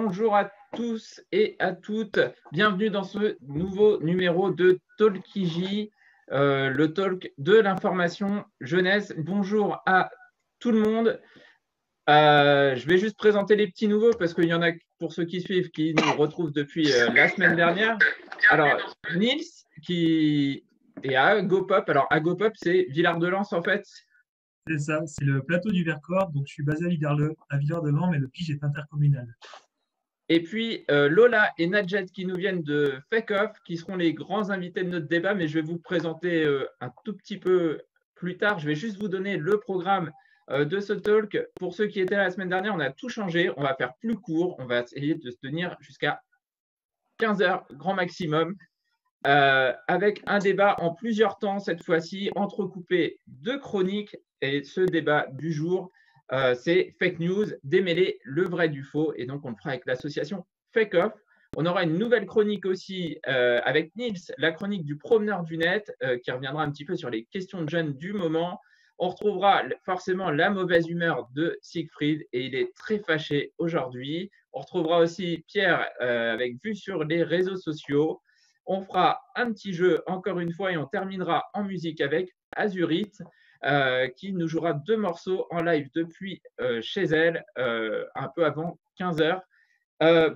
Bonjour à tous et à toutes. Bienvenue dans ce nouveau numéro de Talkiji, le talk de l'information jeunesse. Bonjour à tout le monde. Je vais juste présenter les petits nouveaux parce qu'il y en a pour ceux qui suivent qui nous retrouvent depuis la semaine dernière. Alors, Nils qui est à GoPop. Alors, à GoPop, c'est Villard-de-Lans en fait. C'est ça, c'est le plateau du Vercors, donc je suis basé à Villard-de-Lans, mais le pige est intercommunal. Et puis Lola et Nadjet qui nous viennent de Fake Off, qui seront les grands invités de notre débat, mais je vais vous présenter un tout petit peu plus tard. Je vais juste vous donner le programme de ce talk. Pour ceux qui étaient là la semaine dernière, on a tout changé. On va faire plus court. On va essayer de se tenir jusqu'à 15 heures, grand maximum, avec un débat en plusieurs temps cette fois-ci, entrecoupé de chroniques. Et ce débat du jour, c'est fake news, démêler le vrai du faux. Et donc, on le fera avec l'association Fake Off. On aura une nouvelle chronique aussi avec Nils, la chronique du promeneur du net, qui reviendra un petit peu sur les questions de jeunes du moment. On retrouvera forcément la mauvaise humeur de Siegfried et il est très fâché aujourd'hui. On retrouvera aussi Pierre avec vue sur les réseaux sociaux. On fera un petit jeu encore une fois et on terminera en musique avec Azurite. Qui nous jouera 2 morceaux en live depuis chez elle, un peu avant 15 heures.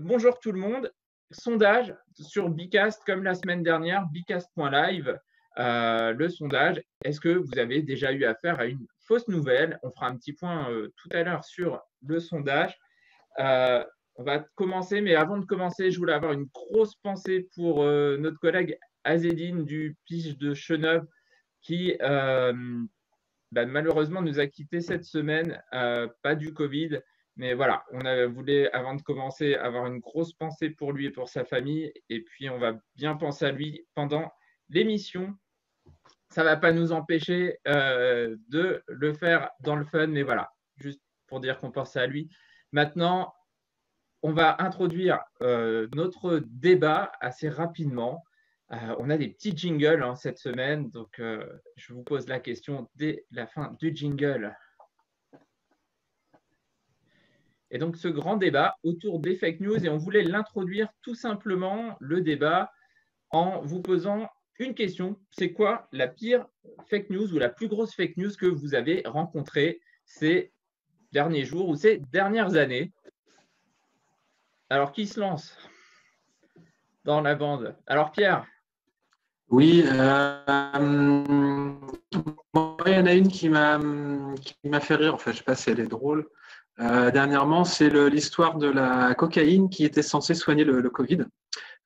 Bonjour tout le monde. Sondage sur Bicast comme la semaine dernière, bicast.live. Le sondage, est-ce que vous avez déjà eu affaire à une fausse nouvelle? On fera un petit point tout à l'heure sur le sondage. On va commencer, mais avant de commencer, je voulais avoir une grosse pensée pour notre collègue Azedine du Pige de Cheneuve qui malheureusement nous a quittés cette semaine, pas du Covid, mais voilà, on voulu, avant de commencer, avoir une grosse pensée pour lui et pour sa famille, et puis on va bien penser à lui pendant l'émission. Ça ne va pas nous empêcher de le faire dans le fun, mais voilà, juste pour dire qu'on pense à lui. Maintenant, on va introduire notre débat assez rapidement. On a des petits jingles cette semaine, donc je vous pose la question dès la fin du jingle. Et donc ce grand débat autour des fake news, et on voulait l'introduire tout simplement, le débat, en vous posant une question. C'est quoi la pire fake news ou la plus grosse fake news que vous avez rencontrée ces derniers jours ou ces dernières années? Alors, qui se lance dans la bande? Alors, Pierre. Oui, il y en a une qui m'a fait rire. Enfin, je ne sais pas si elle est drôle. Dernièrement, c'est l'histoire de la cocaïne qui était censée soigner le Covid.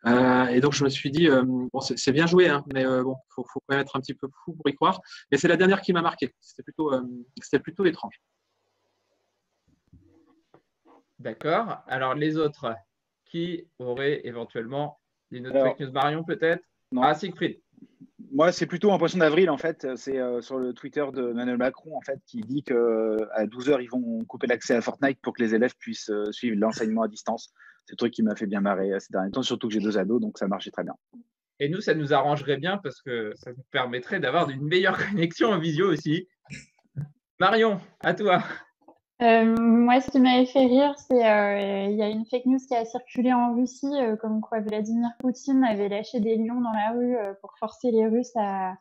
Et donc, je me suis dit, bon, c'est bien joué, hein, mais bon, faut quand même être un petit peu fou pour y croire. Mais c'est la dernière qui m'a marqué. C'était plutôt étrange. D'accord. Alors, les autres, qui auraient éventuellement une autre fake news? Marion, peut-être? Non. Ah, Siegfried. Moi, c'est plutôt un poisson d'avril, en fait. C'est sur le Twitter de Emmanuel Macron, en fait, qui dit qu'à 12 heures, ils vont couper l'accès à Fortnite pour que les élèves puissent suivre l'enseignement à distance. C'est le truc qui m'a fait bien marrer ces derniers temps, surtout que j'ai 2 ados, donc ça marchait très bien. Et nous, ça nous arrangerait bien parce que ça nous permettrait d'avoir une meilleure connexion en visio aussi. Marion, à toi. Moi, ce qui m'avait fait rire, c'est il y a une fake news qui a circulé en Russie, comme quoi Vladimir Poutine avait lâché des lions dans la rue pour forcer les Russes à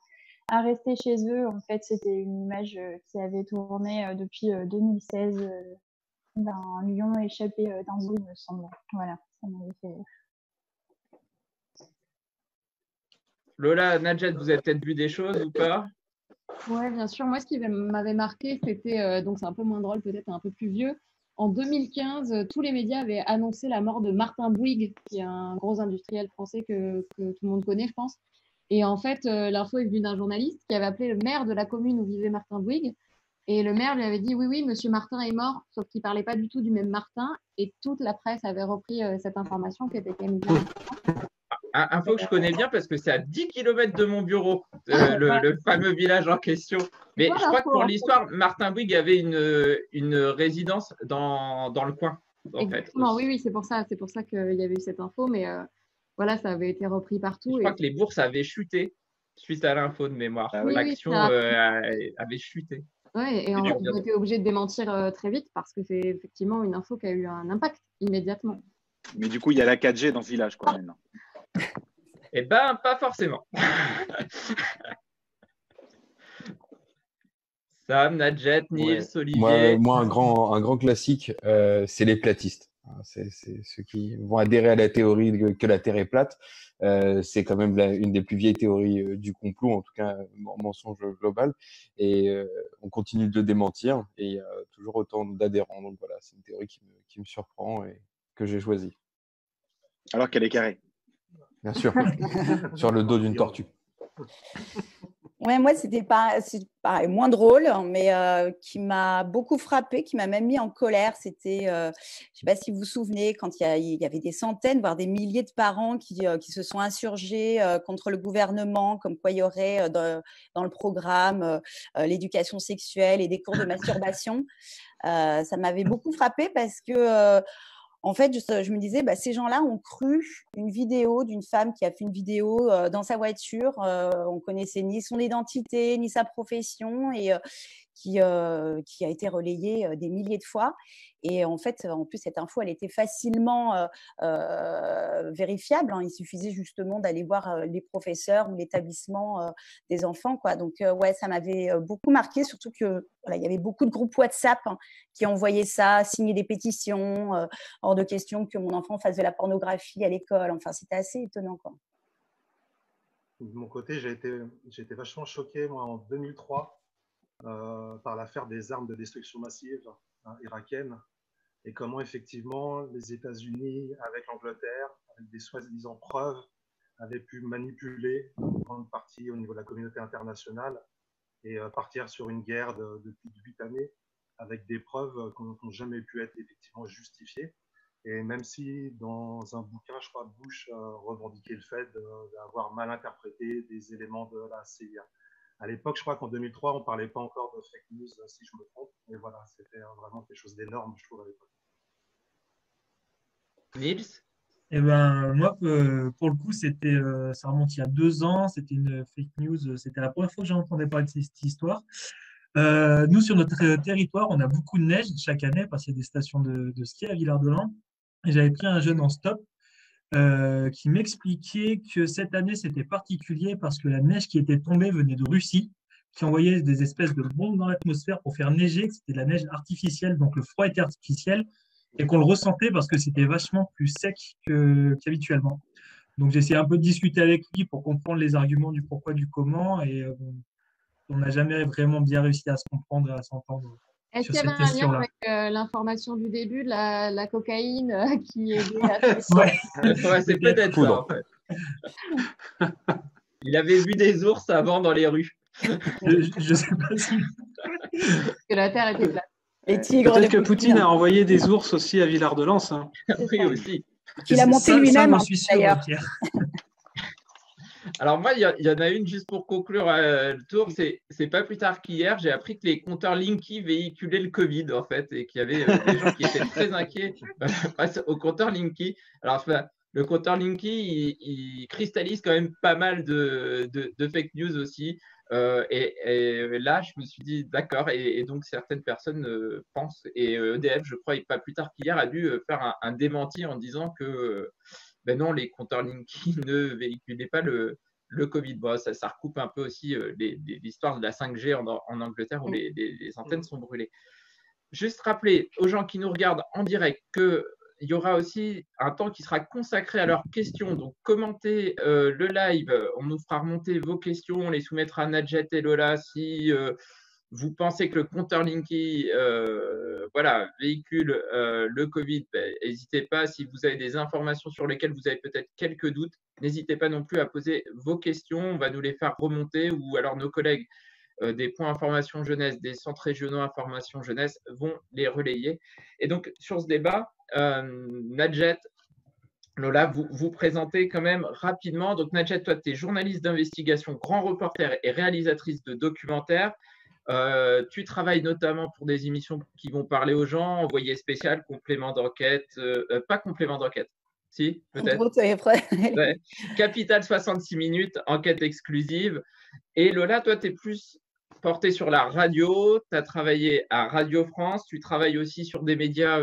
rester chez eux. En fait, c'était une image qui avait tourné depuis 2016 d'un lion échappé d'un zoo, il me semble. Voilà, ça m'avait fait rire. Lola, Nadjet, vous avez peut-être vu des choses ou pas? Oui, bien sûr. Moi, ce qui m'avait marqué, c'était, donc c'est un peu moins drôle, peut-être un peu plus vieux. En 2015, tous les médias avaient annoncé la mort de Martin Bouygues, qui est un gros industriel français que tout le monde connaît, je pense. Et en fait, l'info est venue d'un journaliste qui avait appelé le maire de la commune où vivait Martin Bouygues. Et le maire lui avait dit oui, monsieur Martin est mort, sauf qu'il ne parlait pas du tout du même Martin. Et toute la presse avait repris cette information qui était quand même bien. Info que je connais bien parce que c'est à 10 km de mon bureau, le fameux village en question. Mais je crois que pour l'histoire, Martin Bouygues avait une résidence dans le coin. Exactement, oui, c'est pour ça qu'il y avait eu cette info, mais voilà, ça avait été repris partout. Je crois que les bourses avaient chuté suite à l'info de mémoire. L'action avait chuté. Oui, et on a été obligé de démentir très vite parce que c'est effectivement une info qui a eu un impact immédiatement. Mais du coup, il y a la 4G dans ce village, quoi, maintenant. Eh ben, pas forcément. Sam, Nadjet, Nils, Ouais. Olivier. Moi, un grand classique, c'est les platistes. C'est ceux qui vont adhérer à la théorie que la Terre est plate. C'est quand même une des plus vieilles théories du complot, en tout cas mensonge global. Et on continue de le démentir. Et il y a toujours autant d'adhérents. Donc voilà, c'est une théorie qui me surprend et que j'ai choisie. Alors qu'elle est carrée. Bien sûr, sur le dos d'une tortue. Ouais, moi, c'est pareil, moins drôle, mais qui m'a beaucoup frappé, qui m'a même mis en colère. C'était, je ne sais pas si vous vous souvenez, quand il y avait des centaines, voire des milliers de parents qui se sont insurgés contre le gouvernement, comme quoi il y aurait dans le programme l'éducation sexuelle et des cours de masturbation. Ça m'avait beaucoup frappé parce que en fait, je me disais, ces gens-là ont cru une vidéo d'une femme qui a fait une vidéo dans sa voiture. On connaissait ni son identité, ni sa profession, et qui a été relayée des milliers de fois. Et en fait, en plus, cette info, elle était facilement vérifiable. Il suffisait justement d'aller voir les professeurs ou l'établissement des enfants, quoi. Donc, ouais, ça m'avait beaucoup marqué, surtout que voilà, il y avait beaucoup de groupes WhatsApp qui envoyaient ça, signer des pétitions, hors de question que mon enfant fasse de la pornographie à l'école. Enfin, c'était assez étonnant, quoi. De mon côté, j'ai été vachement choqué, moi, en 2003, par l'affaire des armes de destruction massive irakiennes, et comment effectivement les États-Unis, avec l'Angleterre, avec des soi-disant preuves, avaient pu manipuler une grande partie au niveau de la communauté internationale et partir sur une guerre depuis 8 années avec des preuves qui n'ont jamais pu être effectivement justifiées. Et même si dans un bouquin, je crois, Bush revendiquait le fait d'avoir mal interprété des éléments de la CIA. À l'époque, je crois qu'en 2003, on ne parlait pas encore de fake news, si je me trompe. Et voilà, c'était vraiment quelque chose d'énorme, je trouve, à l'époque. Nils? Eh ben, moi, pour le coup, ça remonte il y a 2 ans. C'était une fake news. C'était la première fois que j'entendais parler de cette histoire. Nous, sur notre territoire, on a beaucoup de neige chaque année parce qu'il y a des stations de ski à Villard-de-Lans. Et j'avais pris un jeune en stop qui m'expliquait que cette année, c'était particulier parce que la neige qui était tombée venait de Russie, qui envoyait des espèces de bombes dans l'atmosphère pour faire neiger, que c'était de la neige artificielle, donc le froid était artificiel, et qu'on le ressentait parce que c'était vachement plus sec qu'habituellement. Donc j'ai essayé un peu de discuter avec lui pour comprendre les arguments du pourquoi, du comment, et on n'a jamais vraiment bien réussi à se comprendre et à s'entendre. Est-ce qu'il y avait un lien avec l'information du début de la cocaïne qui est ouais, c'est peut-être ça, en fait. Il avait vu des ours avant dans les rues. Je ne sais pas si... que la Terre était plate. Peut-être que Poutine a envoyé des ours aussi à Villard-de-Lans. Hein. Oui, aussi. Il a monté lui-même, d'ailleurs. Alors moi, il y en a une juste pour conclure le tour. C'est pas plus tard qu'hier, j'ai appris que les compteurs Linky véhiculaient le Covid, en fait, et qu'il y avait des gens qui étaient très inquiets face au compteur Linky. Alors, le compteur Linky, il cristallise quand même pas mal de fake news aussi. Et là, je me suis dit, d'accord, et donc certaines personnes pensent, et EDF, je crois, pas plus tard qu'hier, a dû faire un démenti en disant que ben non, les compteurs Linky ne véhiculaient pas le Covid. Bon, ça recoupe un peu aussi l'histoire de la 5G en Angleterre où les antennes sont brûlées. Juste rappeler aux gens qui nous regardent en direct qu'il y aura aussi un temps qui sera consacré à leurs questions. Donc, commentez le live. On nous fera remonter vos questions. On les soumettra à Nadjet et Lola si vous pensez que le compteur Linky véhicule le Covid, n'hésitez pas. Si vous avez des informations sur lesquelles vous avez peut-être quelques doutes, n'hésitez pas non plus à poser vos questions. On va nous les faire remonter ou alors nos collègues des points information jeunesse, des centres régionaux information jeunesse vont les relayer. Et donc, sur ce débat, Nadjet, Lola, vous présentez quand même rapidement. Donc, Nadjet, toi, tu es journaliste d'investigation, grand reporter et réalisatrice de documentaires. Tu travailles notamment pour des émissions qui vont parler aux gens, envoyé spécial, complément d'enquête, pas complément d'enquête, si, peut-être. Ouais. Capital 66 minutes, enquête exclusive. Et Lola, toi, tu es plus porté sur la radio, tu as travaillé à Radio France, tu travailles aussi sur des médias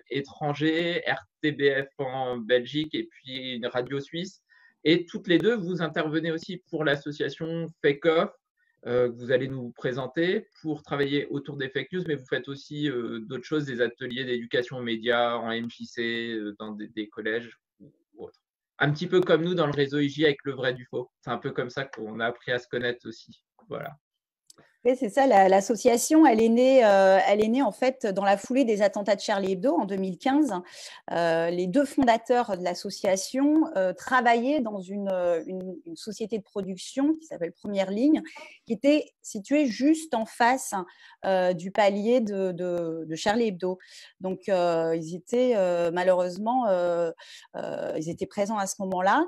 étrangers, RTBF en Belgique et puis une radio suisse. Et toutes les deux, vous intervenez aussi pour l'association Fake Off, que vous allez nous présenter pour travailler autour des fake news, mais vous faites aussi d'autres choses, des ateliers d'éducation aux médias en MJC, dans des collèges ou autres. Un petit peu comme nous dans le réseau IJ avec le vrai du faux. C'est un peu comme ça qu'on a appris à se connaître aussi. Voilà. Oui, c'est ça, l'association, elle est née en fait dans la foulée des attentats de Charlie Hebdo en 2015. Les deux fondateurs de l'association travaillaient dans une société de production qui s'appelle Première Ligne, qui était située juste en face du palier de Charlie Hebdo. Donc, ils étaient malheureusement, ils étaient présents à ce moment-là.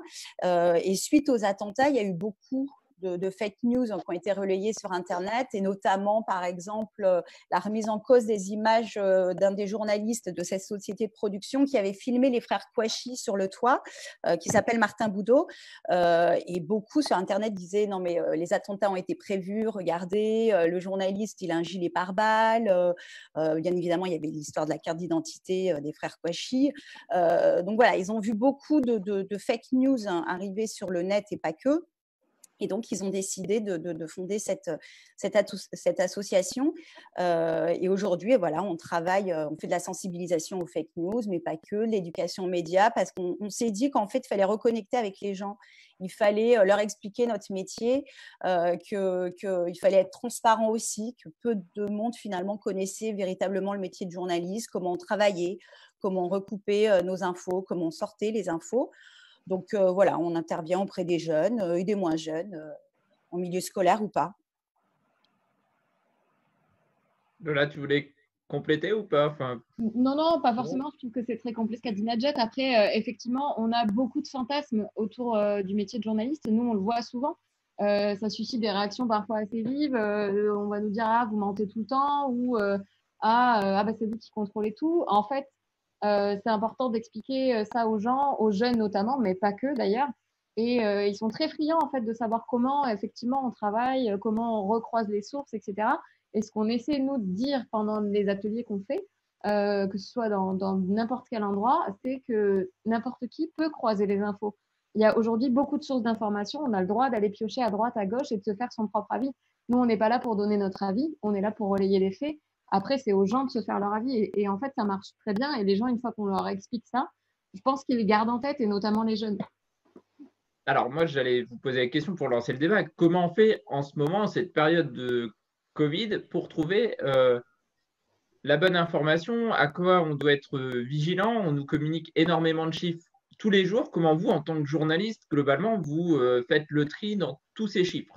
Et suite aux attentats, il y a eu beaucoup de fake news qui ont été relayées sur Internet, et notamment, par exemple, la remise en cause des images d'un des journalistes de cette société de production qui avait filmé les frères Kouachi sur le toit, qui s'appelle Martin Boudot. Et beaucoup sur Internet disaient « Non, mais les attentats ont été prévus, regardez, le journaliste, il a un gilet pare-balles. » Bien évidemment, il y avait l'histoire de la carte d'identité des frères Kouachi. Donc voilà, ils ont vu beaucoup de fake news arriver sur le net et pas que. Et donc, ils ont décidé de fonder cette association. Et aujourd'hui, voilà, on travaille, on fait de la sensibilisation aux fake news, mais pas que, l'éducation aux médias, parce qu'on s'est dit qu'en fait, il fallait reconnecter avec les gens. Il fallait leur expliquer notre métier, qu'il fallait être transparent aussi, que peu de monde finalement connaissait véritablement le métier de journaliste, comment on travaillait, comment on recoupait nos infos, comment on sortait les infos. Donc voilà, on intervient auprès des jeunes et des moins jeunes, en milieu scolaire ou pas. Lola, tu voulais compléter ou pas? Non, pas forcément. Je trouve que c'est très complet ce qu'a dit Nadjet. Après, effectivement, on a beaucoup de fantasmes autour du métier de journaliste. Nous, on le voit souvent. Ça suscite des réactions parfois assez vives. On va nous dire « Ah, vous mentez tout le temps » ou bah, c'est vous qui contrôlez tout. En fait, c'est important d'expliquer ça aux gens, aux jeunes notamment, mais pas que d'ailleurs. Et ils sont très friands en fait de savoir comment effectivement on travaille, comment on recroise les sources, etc. Et ce qu'on essaie nous de dire pendant les ateliers qu'on fait, que ce soit dans n'importe quel endroit, c'est que n'importe qui peut croiser les infos. Il y a aujourd'hui beaucoup de sources d'informations. On a le droit d'aller piocher à droite, à gauche et de se faire son propre avis. Nous, on n'est pas là pour donner notre avis, on est là pour relayer les faits. Après, c'est aux gens de se faire leur avis. Et en fait, ça marche très bien. Et les gens, une fois qu'on leur explique ça, je pense qu'ils les gardent en tête, et notamment les jeunes. Alors, moi, j'allais vous poser la question pour lancer le débat. Comment on fait en ce moment, cette période de Covid, pour trouver la bonne information? À quoi on doit être vigilant? On nous communique énormément de chiffres tous les jours. Comment vous, en tant que journaliste, globalement, vous faites le tri dans tous ces chiffres?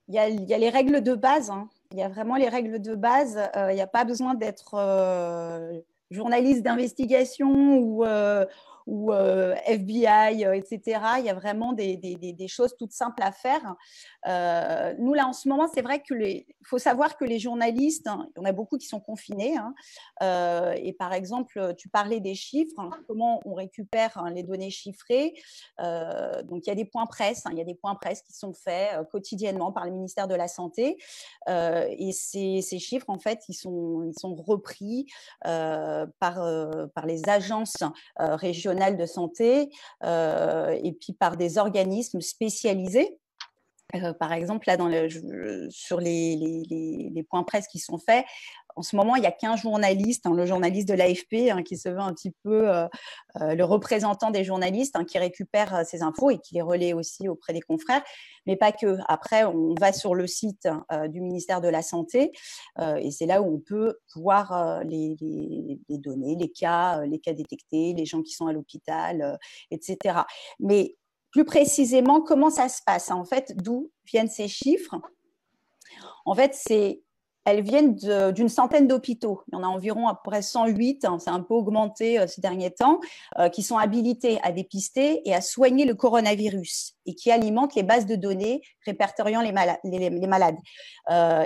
Il y a les règles de base. Hein. Il y a vraiment les règles de base. Il n'y a pas besoin d'être journaliste d'investigation ou FBI, etc. Il y a vraiment des choses toutes simples à faire. Nous, là, en ce moment, c'est vrai qu'il faut savoir que les journalistes, hein, il y en a beaucoup qui sont confinés. Hein, et par exemple, tu parlais des chiffres, hein, comment on récupère les données chiffrées. Donc, il y a des points presse, hein, il y a des points presse qui sont faits quotidiennement par le ministère de la Santé. Et ces chiffres, en fait, ils sont repris par les agences régionales de santé et puis par des organismes spécialisés. Par exemple, là, sur les points presse qui sont faits, en ce moment, il n'y a qu'un journaliste, hein, le journaliste de l'AFP, hein, qui se veut un petit peu le représentant des journalistes, hein, qui récupère ces infos et qui les relaie aussi auprès des confrères, mais pas que. Après, on va sur le site du ministère de la Santé et c'est là où on peut voir les données, les cas détectés, les gens qui sont à l'hôpital, etc. Mais plus précisément, comment ça se passe? En fait, d'où viennent ces chiffres? En fait, c'est elles viennent d'une centaine d'hôpitaux. Il y en a environ à peu près 108, hein, c'est un peu augmenté ces derniers temps, qui sont habilités à dépister et à soigner le coronavirus et qui alimentent les bases de données répertoriant les malades.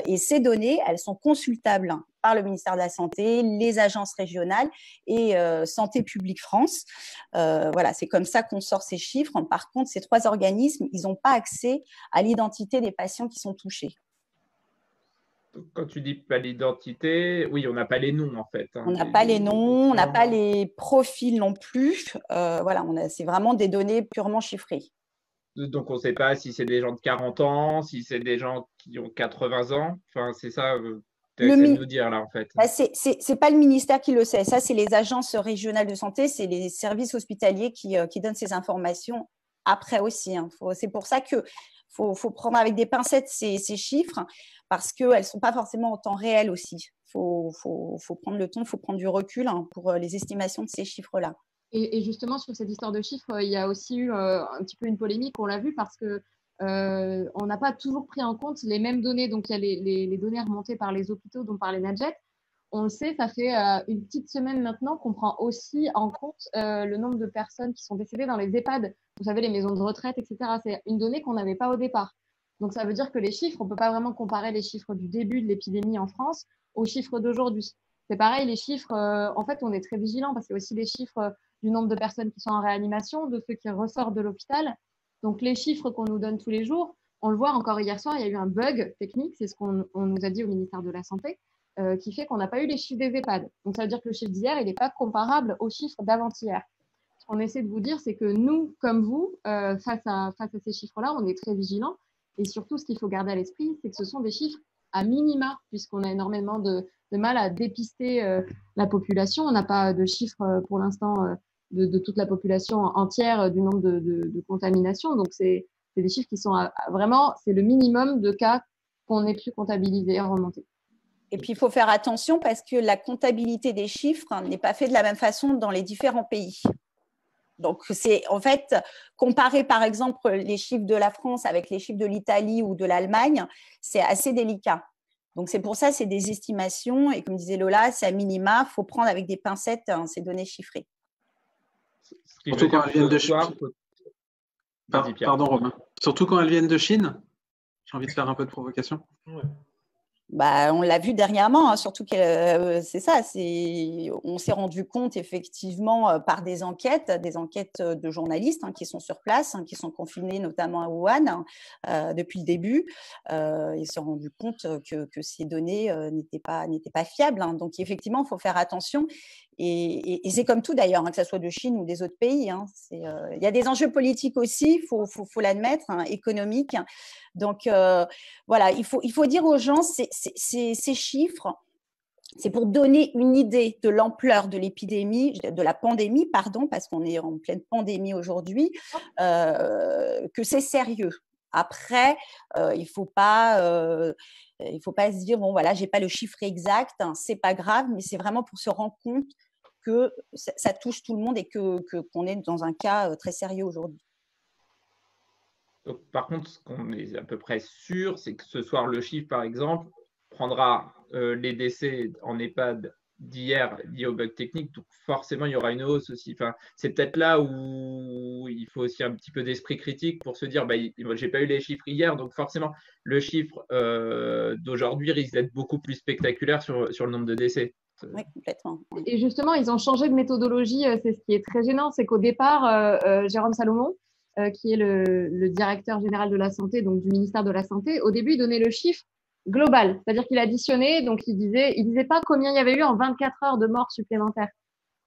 Et ces données, elles sont consultables par le ministère de la Santé, les agences régionales et Santé publique France. Voilà, c'est comme ça qu'on sort ces chiffres. Par contre, ces 3 organismes, ils n'ont pas accès à l'identité des patients qui sont touchés. Quand tu dis pas l'identité, oui, on n'a pas les noms en fait. Hein, on n'a pas les noms, on n'a pas les profils non plus. Voilà, c'est vraiment des données purement chiffrées. Donc, on ne sait pas si c'est des gens de 40 ans, si c'est des gens qui ont 80 ans. Enfin, c'est ça, tu essaies de nous dire là, en fait. C'est pas le ministère qui le sait. Ça, c'est les agences régionales de santé, c'est les services hospitaliers qui donnent ces informations après aussi. Hein. C'est pour ça qu'il faut prendre avec des pincettes ces chiffres parce qu'elles ne sont pas forcément en temps réel aussi. Il faut prendre le temps, il faut prendre du recul pour les estimations de ces chiffres-là. Et justement, sur cette histoire de chiffres, il y a aussi eu un petit peu une polémique, on l'a vu, parce que on n'a pas toujours pris en compte les mêmes données. Donc, il y a les données remontées par les hôpitaux, dont par les Nadjet. On le sait, ça fait une petite semaine maintenant qu'on prend aussi en compte le nombre de personnes qui sont décédées dans les EHPAD. Vous savez, les maisons de retraite, etc. C'est une donnée qu'on n'avait pas au départ. Donc, ça veut dire que les chiffres, on ne peut pas vraiment comparer les chiffres du début de l'épidémie en France aux chiffres d'aujourd'hui. C'est pareil, les chiffres, en fait, on est très vigilant parce qu'il y a aussi les chiffres du nombre de personnes qui sont en réanimation, de ceux qui ressortent de l'hôpital. Donc, les chiffres qu'on nous donne tous les jours, on le voit encore hier soir, il y a eu un bug technique, c'est ce qu'on nous a dit au ministère de la Santé, qui fait qu'on n'a pas eu les chiffres des EHPAD. Donc, ça veut dire que le chiffre d'hier, il n'est pas comparable aux chiffres d'avant-hier. Ce qu'on essaie de vous dire, c'est que nous, comme vous, face à ces chiffres-là, on est très vigilants. Et surtout, ce qu'il faut garder à l'esprit, c'est que ce sont des chiffres à minima, puisqu'on a énormément de mal à dépister la population. On n'a pas de chiffres pour l'instant de toute la population entière du nombre de contaminations. Donc, c'est des chiffres qui sont vraiment, c'est le minimum de cas qu'on ait pu comptabiliser et remonter. Et puis, il faut faire attention parce que la comptabilité des chiffres n'est pas faite de la même façon dans les différents pays. Donc, c'est en fait, comparer par exemple les chiffres de la France avec les chiffres de l'Italie ou de l'Allemagne, c'est assez délicat. Donc, c'est pour ça, c'est des estimations. Et comme disait Lola, c'est à minima, il faut prendre avec des pincettes ces données chiffrées. Surtout quand elles viennent de Chine. Pardon, Romain. Surtout quand elles viennent de Chine. J'ai envie de faire un peu de provocation. Ouais. Bah, on l'a vu dernièrement, surtout que c'est ça, on s'est rendu compte effectivement par des enquêtes de journalistes qui sont sur place, qui sont confinés notamment à Wuhan depuis le début. Ils se sont rendus compte que ces données n'étaient pas fiables. Donc effectivement, il faut faire attention. Et c'est comme tout d'ailleurs, que ce soit de Chine ou des autres pays. Il y a des enjeux politiques aussi, il faut l'admettre, économiques. Donc voilà, il faut dire aux gens ces chiffres, c'est pour donner une idée de l'ampleur de l'épidémie, de la pandémie, pardon, parce qu'on est en pleine pandémie aujourd'hui, que c'est sérieux. Après, il ne faut pas se dire bon voilà, j'ai pas le chiffre exact, c'est pas grave, mais c'est vraiment pour se rendre compte que ça touche tout le monde et qu'on est dans un cas très sérieux aujourd'hui. Donc, par contre, ce qu'on est à peu près sûr, c'est que ce soir, le chiffre, par exemple, prendra les décès en EHPAD d'hier liés au bug technique. Donc, forcément, il y aura une hausse aussi. Enfin, c'est peut-être là où il faut aussi un petit peu d'esprit critique pour se dire j'ai pas eu les chiffres hier. Donc, forcément, le chiffre d'aujourd'hui risque d'être beaucoup plus spectaculaire sur le nombre de décès. Oui, complètement. Et justement, ils ont changé de méthodologie. C'est ce qui est très gênant. C'est qu'au départ, Jérôme Salomon, qui est le directeur général de la santé, donc du ministère de la Santé, au début, il donnait le chiffre global, c'est-à-dire qu'il additionnait, donc il disait pas combien il y avait eu en 24 heures de morts supplémentaires.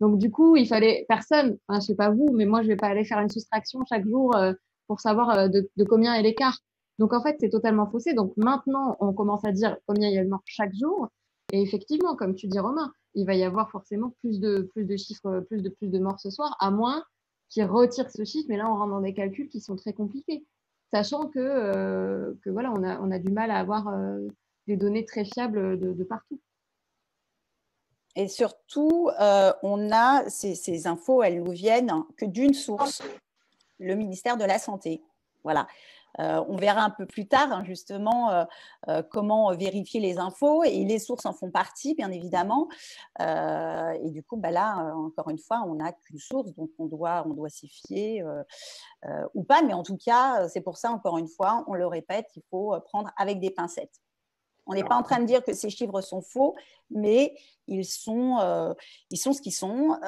Donc du coup, il fallait personne, je sais pas vous, mais moi je vais pas aller faire une soustraction chaque jour pour savoir de combien est l'écart. Donc en fait, c'est totalement faussé. Donc maintenant, on commence à dire combien il y a de morts chaque jour. Et effectivement, comme tu dis Romain, il va y avoir forcément plus de chiffres, plus de morts ce soir, à moins qui retire ce chiffre, mais là on rentre dans des calculs qui sont très compliqués, sachant que voilà, on a du mal à avoir des données très fiables de partout. Et surtout, on a ces infos, elles nous viennent que d'une source, le ministère de la Santé. Voilà. On verra un peu plus tard, hein, justement, comment vérifier les infos, et les sources en font partie, bien évidemment. Et du coup, là, encore une fois, on n'a qu'une source, donc on doit s'y fier ou pas. Mais en tout cas, c'est pour ça, encore une fois, on le répète, il faut prendre avec des pincettes. On n'est pas en train de dire que ces chiffres sont faux, mais ils sont ce qu'ils sont.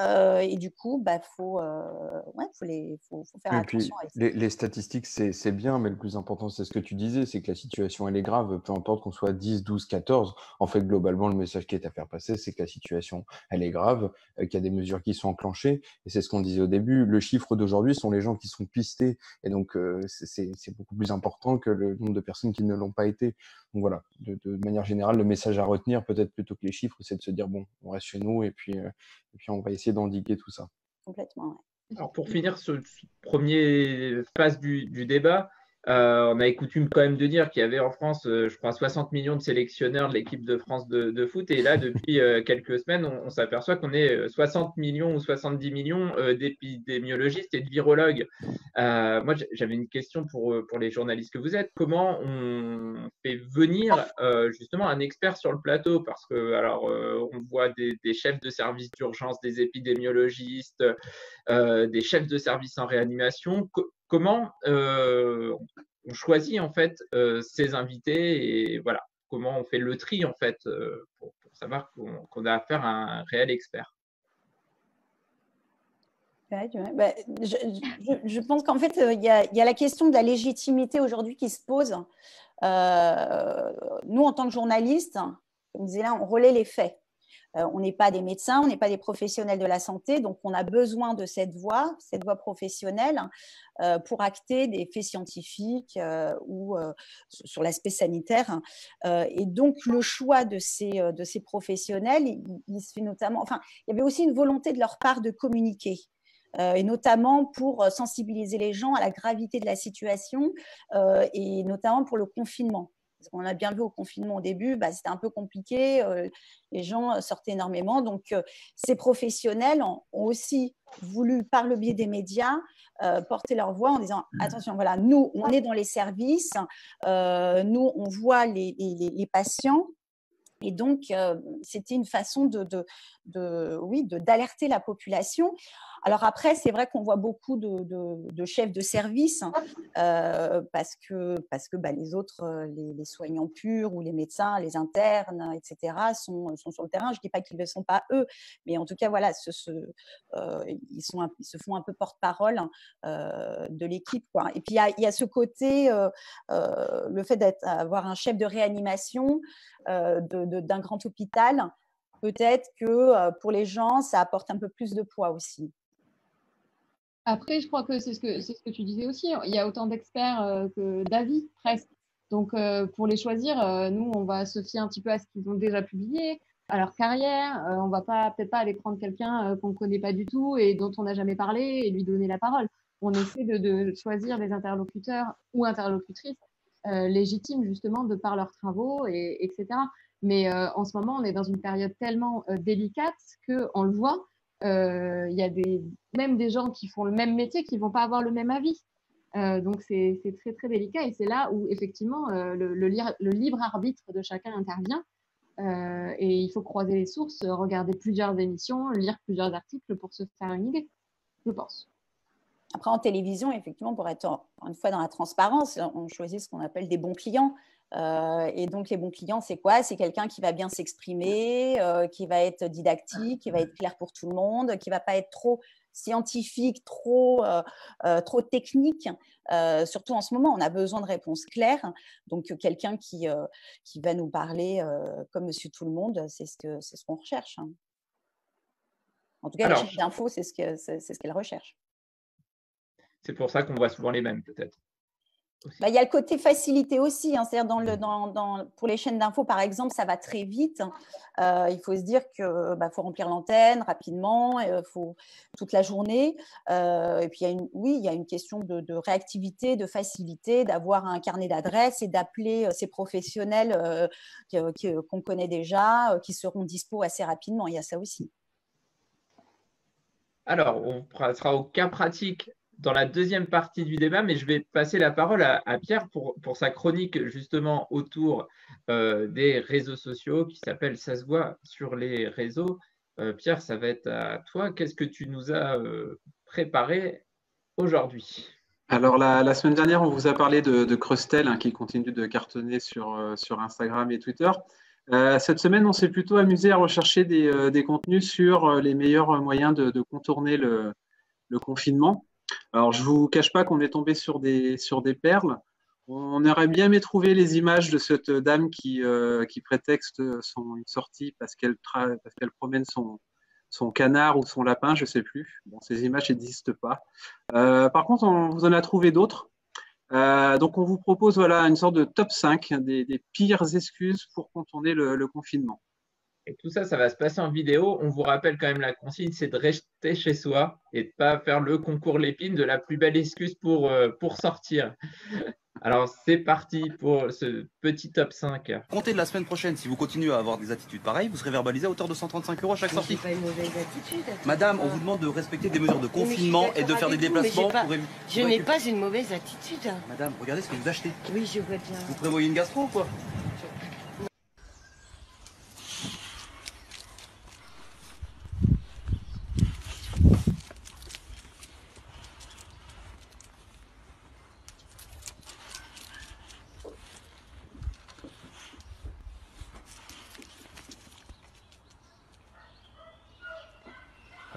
Et du coup, faut faire Et attention puis, avec ça. les statistiques, c'est bien, mais le plus important, c'est ce que tu disais, c'est que la situation, elle est grave, peu importe qu'on soit 10, 12, 14. En fait, globalement, le message qui est à faire passer, c'est que la situation, elle est grave, qu'il y a des mesures qui sont enclenchées. Et c'est ce qu'on disait au début, le chiffre d'aujourd'hui sont les gens qui sont pistés. Et donc, c'est beaucoup plus important que le nombre de personnes qui ne l'ont pas été. Donc voilà, de manière générale, le message à retenir, peut-être plutôt que les chiffres, c'est de se dire, bon, on reste chez nous et puis on va essayer d'endiguer tout ça. Complètement, ouais. Alors pour finir ce premier phase du débat, on avait coutume quand même de dire qu'il y avait en France, je crois, 60 millions de sélectionneurs de l'équipe de France de foot. Et là, depuis quelques semaines, on s'aperçoit qu'on est 60 millions ou 70 millions d'épidémiologistes et de virologues. Moi, j'avais une question pour les journalistes que vous êtes. Comment on fait venir justement un expert sur le plateau? Parce que, alors, on voit des chefs de service d'urgence, des épidémiologistes, des chefs de service en réanimation. Comment on choisit en fait ces invités, et voilà, comment on fait le tri en fait pour savoir qu'on a affaire à un réel expert? Je pense qu'en fait, il y a la question de la légitimité aujourd'hui qui se pose. Nous, en tant que journalistes, comme je disais là, on relaie les faits. On n'est pas des médecins, on n'est pas des professionnels de la santé, donc on a besoin de cette voix professionnelle pour acter des faits scientifiques ou sur l'aspect sanitaire. Et donc le choix de ces professionnels, il se fait notamment. Enfin, il y avait aussi une volonté de leur part de communiquer. Et notamment pour sensibiliser les gens à la gravité de la situation et notamment pour le confinement. Parce qu'on a bien vu au confinement au début, c'était un peu compliqué, les gens sortaient énormément. Donc, ces professionnels ont aussi voulu, par le biais des médias, porter leur voix en disant « Attention, voilà, nous, on est dans les services, nous, on voit les patients. » Et donc, c'était une façon d'alerter la population. Alors après, c'est vrai qu'on voit beaucoup de chefs de service parce que les autres, les soignants purs ou les médecins, les internes, etc., sont sur le terrain. Je ne dis pas qu'ils ne le sont pas eux, mais en tout cas, voilà, ils se font un peu porte-parole de l'équipe, quoi. Et puis, il y a ce côté, le fait d'avoir un chef de réanimation d'un grand hôpital, peut-être que pour les gens, ça apporte un peu plus de poids aussi. Après, je crois que c'est ce que tu disais aussi. Il y a autant d'experts que d'avis, presque. Donc, pour les choisir, nous, on va se fier un petit peu à ce qu'ils ont déjà publié, à leur carrière. On va peut-être pas aller prendre quelqu'un qu'on ne connaît pas du tout et dont on n'a jamais parlé et lui donner la parole. On essaie de choisir des interlocuteurs ou interlocutrices légitimes, justement, de par leurs travaux, etc. Mais en ce moment, on est dans une période tellement délicate qu'on le voit. Il y a même des gens qui font le même métier qui ne vont pas avoir le même avis. Donc, c'est très, très délicat. Et c'est là où, effectivement, le libre arbitre de chacun intervient. Et il faut croiser les sources, regarder plusieurs émissions, lire plusieurs articles pour se faire une idée, je pense. Après, en télévision, effectivement, pour être encore une fois dans la transparence, on choisit ce qu'on appelle des bons clients. Et donc, les bons clients, c'est quoi? C'est quelqu'un qui va bien s'exprimer, qui va être didactique, qui va être clair pour tout le monde, qui ne va pas être trop scientifique, trop technique. Surtout en ce moment, on a besoin de réponses claires. Donc, quelqu'un qui va nous parler comme Monsieur Tout le Monde, c'est ce qu'on recherche. En tout cas, les chaînes d'infos, c'est ce qu'elles recherchent. C'est pour ça qu'on voit souvent les mêmes, peut-être. Il y a le côté facilité aussi, c'est-à-dire pour les chaînes d'infos, par exemple, ça va très vite. Il faut se dire qu'il faut remplir l'antenne rapidement, faut toute la journée. Et puis, il y a une question de réactivité, de facilité, d'avoir un carnet d'adresses et d'appeler ces professionnels qu'on connaît déjà, qui seront dispo assez rapidement. Il y a ça aussi. Alors, on passera au cas pratique dans la deuxième partie du débat, mais je vais passer la parole à Pierre pour sa chronique justement autour des réseaux sociaux qui s'appelle Ça se voit sur les réseaux. Pierre, ça va être à toi. Qu'est-ce que tu nous as préparé aujourd'hui? Alors, la semaine dernière, on vous a parlé de Crustel, hein, qui continue de cartonner sur Instagram et Twitter. Cette semaine, on s'est plutôt amusé à rechercher des contenus sur les meilleurs moyens de contourner le confinement. Alors, je ne vous cache pas qu'on est tombé sur des perles. On aurait bien aimé trouver les images de cette dame qui prétexte une sortie parce qu'elle promène son canard ou son lapin, je ne sais plus. Bon, ces images n'existent pas. Par contre, on vous en a trouvé d'autres. Donc, on vous propose une sorte de top 5 des pires excuses pour contourner le confinement. Et tout ça, ça va se passer en vidéo. On vous rappelle quand même la consigne, c'est de rester chez soi et de ne pas faire le concours Lépine de la plus belle excuse pour sortir. Alors, c'est parti pour ce petit top 5. Comptez de la semaine prochaine, si vous continuez à avoir des attitudes pareilles, vous serez verbalisé à hauteur de 135 € à chaque sortie. C'est pas une mauvaise attitude. Madame, on vous demande de respecter des mesures de confinement et de faire des déplacements pour éviter. Je n'ai pas une mauvaise attitude. Madame, regardez ce que vous achetez. Oui, je vois bien. Vous prévoyez une gastro ou quoi?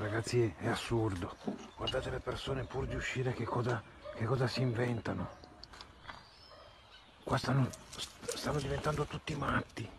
Ragazzi, è assurdo. Guardate le persone pur di uscire che cosa si inventano. Qua stanno diventando tutti matti.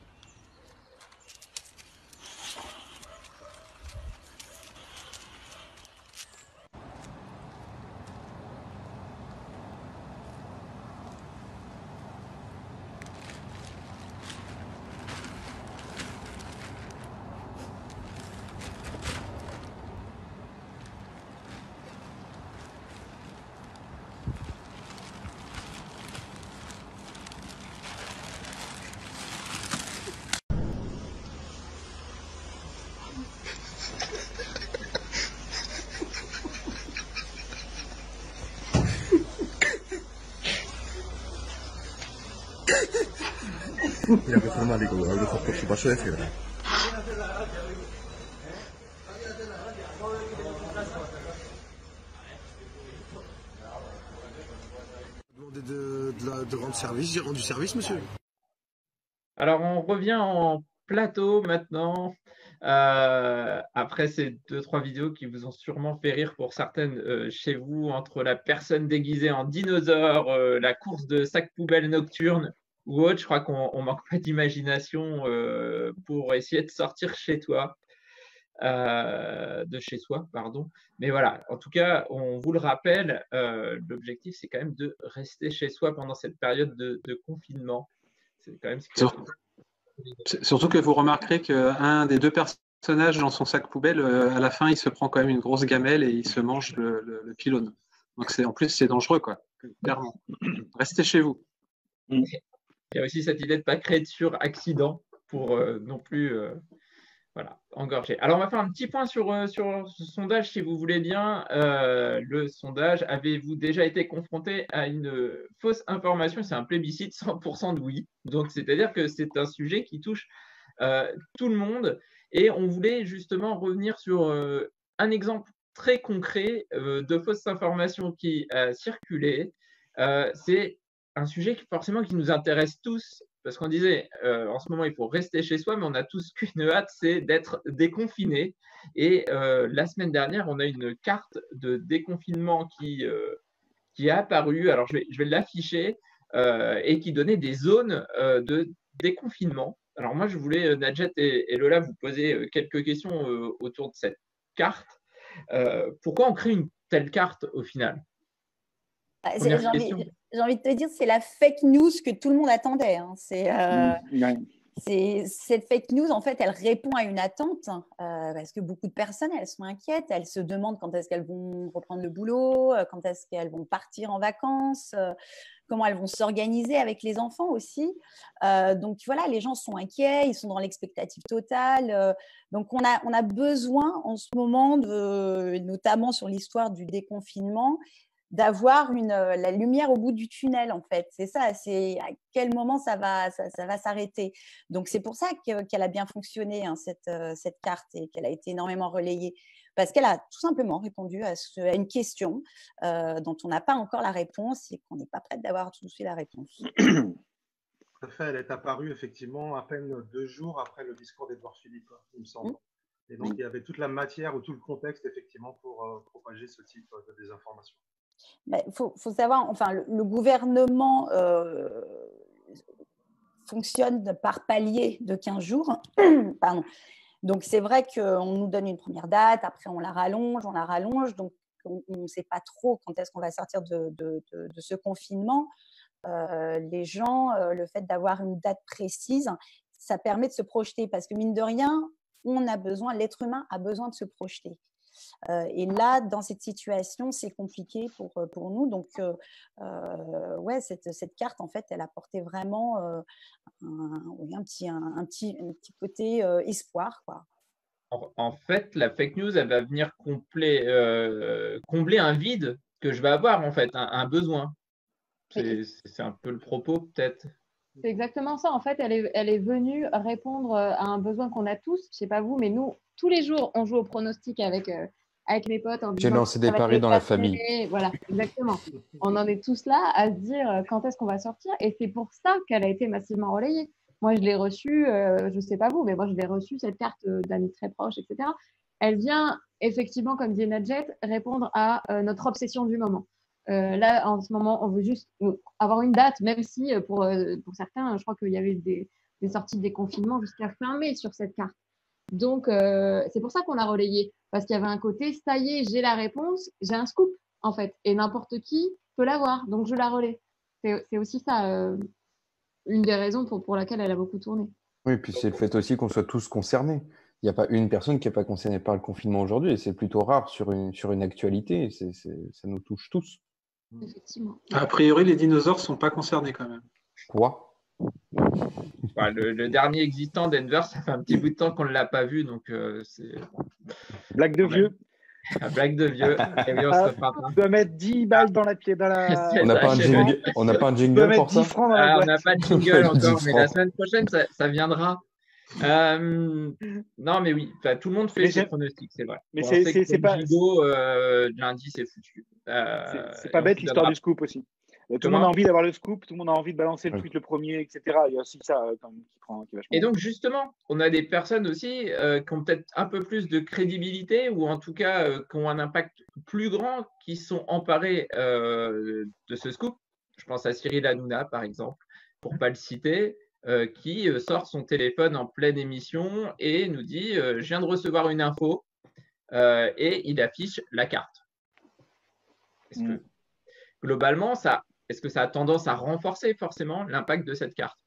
Mira che formatico, l'avevo fatto ci passo di fiore. De rendre service, j'ai rendu service, monsieur. Alors, on revient en plateau maintenant. Après ces 2-3 vidéos qui vous ont sûrement fait rire pour certaines chez vous, entre la personne déguisée en dinosaure, la course de sac poubelle nocturne ou autre, je crois qu'on manque pas d'imagination pour essayer de sortir chez toi. De chez soi, pardon. Mais voilà, en tout cas, on vous le rappelle, l'objectif, c'est quand même de rester chez soi pendant cette période de confinement. C'est quand même surtout que vous remarquerez qu'un des deux personnages dans son sac poubelle, à la fin, il se prend quand même une grosse gamelle et il se mange le pylône. Donc, en plus, c'est dangereux, quoi. Clairement. Restez chez vous. Il y a aussi cette idée de ne pas créer de sur-accident pour non plus engorger. Alors, on va faire un petit point sur ce sondage, si vous voulez bien. Le sondage, avez-vous déjà été confronté à une fausse information? C'est un plébiscite 100% de oui. Donc, c'est-à-dire que c'est un sujet qui touche tout le monde. Et on voulait justement revenir sur un exemple très concret de fausses informations qui circulaient. C'est un sujet qui nous intéresse tous, parce qu'on disait en ce moment il faut rester chez soi, mais on a tous qu'une hâte, c'est d'être déconfiné. Et la semaine dernière, on a une carte de déconfinement qui est apparue. Alors je vais l'afficher et qui donnait des zones de déconfinement. Alors moi je voulais, Nadjet et Lola, vous poser quelques questions autour de cette carte. Pourquoi on crée une telle carte au final? J'ai envie de te dire, c'est la fake news que tout le monde attendait. Hein. Cette fake news, en fait, elle répond à une attente parce que beaucoup de personnes, elles sont inquiètes. Elles se demandent quand est-ce qu'elles vont reprendre le boulot, quand est-ce qu'elles vont partir en vacances, comment elles vont s'organiser avec les enfants aussi. Donc, voilà, les gens sont inquiets, ils sont dans l'expectative totale. Donc, on a besoin en ce moment, notamment sur l'histoire du déconfinement, d'avoir la lumière au bout du tunnel, en fait. C'est ça, c'est à quel moment ça va s'arrêter. Donc, c'est pour ça qu'elle a bien fonctionné, hein, cette carte, et qu'elle a été énormément relayée. Parce qu'elle a tout simplement répondu à une question dont on n'a pas encore la réponse et qu'on n'est pas prête d'avoir tout de suite la réponse. Tout à fait, elle est apparue effectivement à peine 2 jours après le discours d'Édouard Philippe, il me semble. Et donc, il y avait toute la matière ou tout le contexte effectivement pour propager ce type de désinformation. Il faut savoir, enfin, le gouvernement fonctionne par palier de 15 jours. Pardon. Donc, c'est vrai qu'on nous donne une première date, après on la rallonge. Donc, on ne sait pas trop quand est-ce qu'on va sortir de ce confinement. Les gens, le fait d'avoir une date précise, ça permet de se projeter parce que mine de rien, l'être humain a besoin de se projeter. Et là, dans cette situation, c'est compliqué pour nous. Donc, ouais, cette carte, en fait, elle apportait vraiment un petit côté espoir, quoi. En fait, la fake news, elle va venir combler un vide que je vais avoir, en fait, un besoin. C'est un peu le propos, peut-être. C'est exactement ça. En fait, elle est venue répondre à un besoin qu'on a tous. Je ne sais pas vous, mais nous, tous les jours, on joue au pronostic avec mes potes. J'ai lancé des paris dans la famille. Voilà, exactement. On en est tous là à se dire quand est-ce qu'on va sortir. Et c'est pour ça qu'elle a été massivement relayée. Moi, je l'ai reçue, je ne sais pas vous, mais moi, je l'ai reçue, cette carte d'amis très proches, etc. Elle vient, effectivement, comme dit Nadjet, répondre à notre obsession du moment. Là, en ce moment, on veut juste avoir une date, même si pour certains, je crois qu'il y avait des sorties de déconfinement jusqu'à fin mai sur cette carte. Donc, c'est pour ça qu'on l'a relayée, parce qu'il y avait un côté, ça y est, j'ai la réponse, j'ai un scoop, en fait, et n'importe qui peut l'avoir, donc je la relaie. C'est aussi ça, une des raisons pour laquelle elle a beaucoup tourné. Oui, puis c'est le fait aussi qu'on soit tous concernés. Il n'y a pas une personne qui n'est pas concernée par le confinement aujourd'hui, et c'est plutôt rare sur une actualité, ça nous touche tous. Effectivement. A priori, les dinosaures ne sont pas concernés quand même. Quoi? Le dernier existant, Denver, ça fait un petit bout de temps qu'on ne l'a pas vu, donc c'est… Blague de vieux. Blague de vieux. Et oui, on doit mettre 10 balles dans la pied. On n'a pas un jingle pour ça? On n'a pas de jingle encore, mais la semaine prochaine, ça viendra. Non, mais oui, tout le monde fait ses pronostics, c'est vrai. Mais c'est pas… lundi, c'est foutu. C'est pas bête l'histoire du scoop aussi. Tout le monde a envie d'avoir le scoop, tout le monde a envie de balancer le tweet le premier, etc. Il y a aussi ça quand même, qui est vachement… Et donc justement, on a des personnes aussi qui ont peut-être un peu plus de crédibilité ou en tout cas qui ont un impact plus grand, qui sont emparés de ce scoop. Je pense à Cyril Hanouna par exemple, pour ne pas le citer, qui sort son téléphone en pleine émission et nous dit je viens de recevoir une info et il affiche la carte. Est-ce que globalement, est-ce que ça a tendance à renforcer forcément l'impact de cette carte?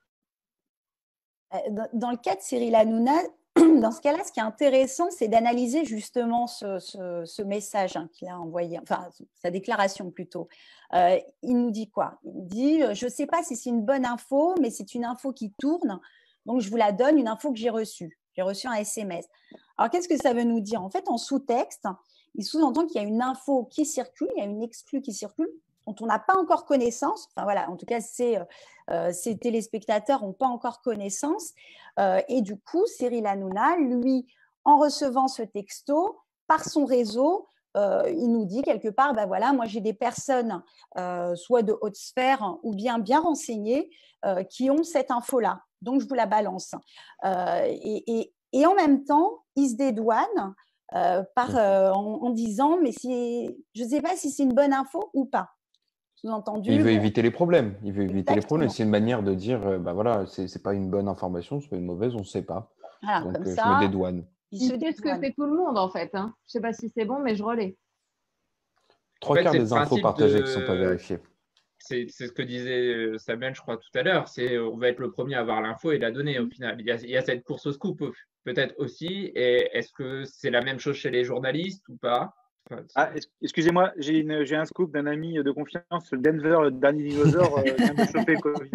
Dans le cas de Cyril Hanouna, dans ce cas-là, ce qui est intéressant, c'est d'analyser justement ce message qu'il a envoyé, enfin sa déclaration plutôt. Il nous dit quoi? Il dit « Je ne sais pas si c'est une bonne info, mais c'est une info qui tourne, donc je vous la donne, une info que j'ai reçue. J'ai reçu un SMS. » Alors, qu'est-ce que ça veut nous dire? En fait, en sous-texte, il sous-entend qu'il y a une info qui circule, il y a une exclue qui circule, dont on n'a pas encore connaissance. Enfin, voilà, en tout cas, ces téléspectateurs n'ont pas encore connaissance. Et du coup, Cyril Hanouna, lui, en recevant ce texto, par son réseau, il nous dit quelque part, ben voilà, moi j'ai des personnes, soit de haute sphère ou bien renseignées, qui ont cette info-là. Donc, je vous la balance. Et en même temps, il se dédouane en disant, mais je ne sais pas si c'est une bonne info ou pas. Sous-entendu, il veut éviter les problèmes. Il veut éviter Exactement. les problèmes. C'est une manière de dire, ben voilà, c'est pas une bonne information, c'est pas une mauvaise, on ne sait pas. Voilà, donc comme je ça, me dédouane. Il fait ce que fait tout le monde en fait. Hein. Je ne sais pas si c'est bon, mais je relais. Trois quarts des infos partagées qui ne sont pas vérifiées. C'est ce que disait Samuel, je crois, tout à l'heure. On va être le premier à avoir l'info et la donner au final. Il y a cette course au scoop peut-être aussi. Et est-ce que c'est la même chose chez les journalistes ou pas? Excusez-moi, j'ai un scoop d'un ami de confiance, Denver, le dernier dinosaure, vient de choper Covid.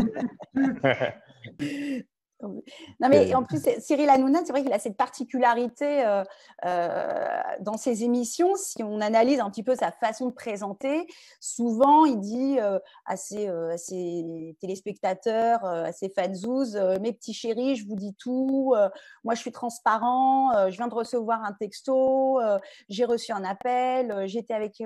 Non, mais en plus, Cyril Hanouna, c'est vrai qu'il a cette particularité dans ses émissions. Si on analyse un petit peu sa façon de présenter, souvent il dit à ses téléspectateurs, à ses fanzouz, mes petits chéris, je vous dis tout, moi je suis transparent, je viens de recevoir un texto, j'ai reçu un appel, j'étais avec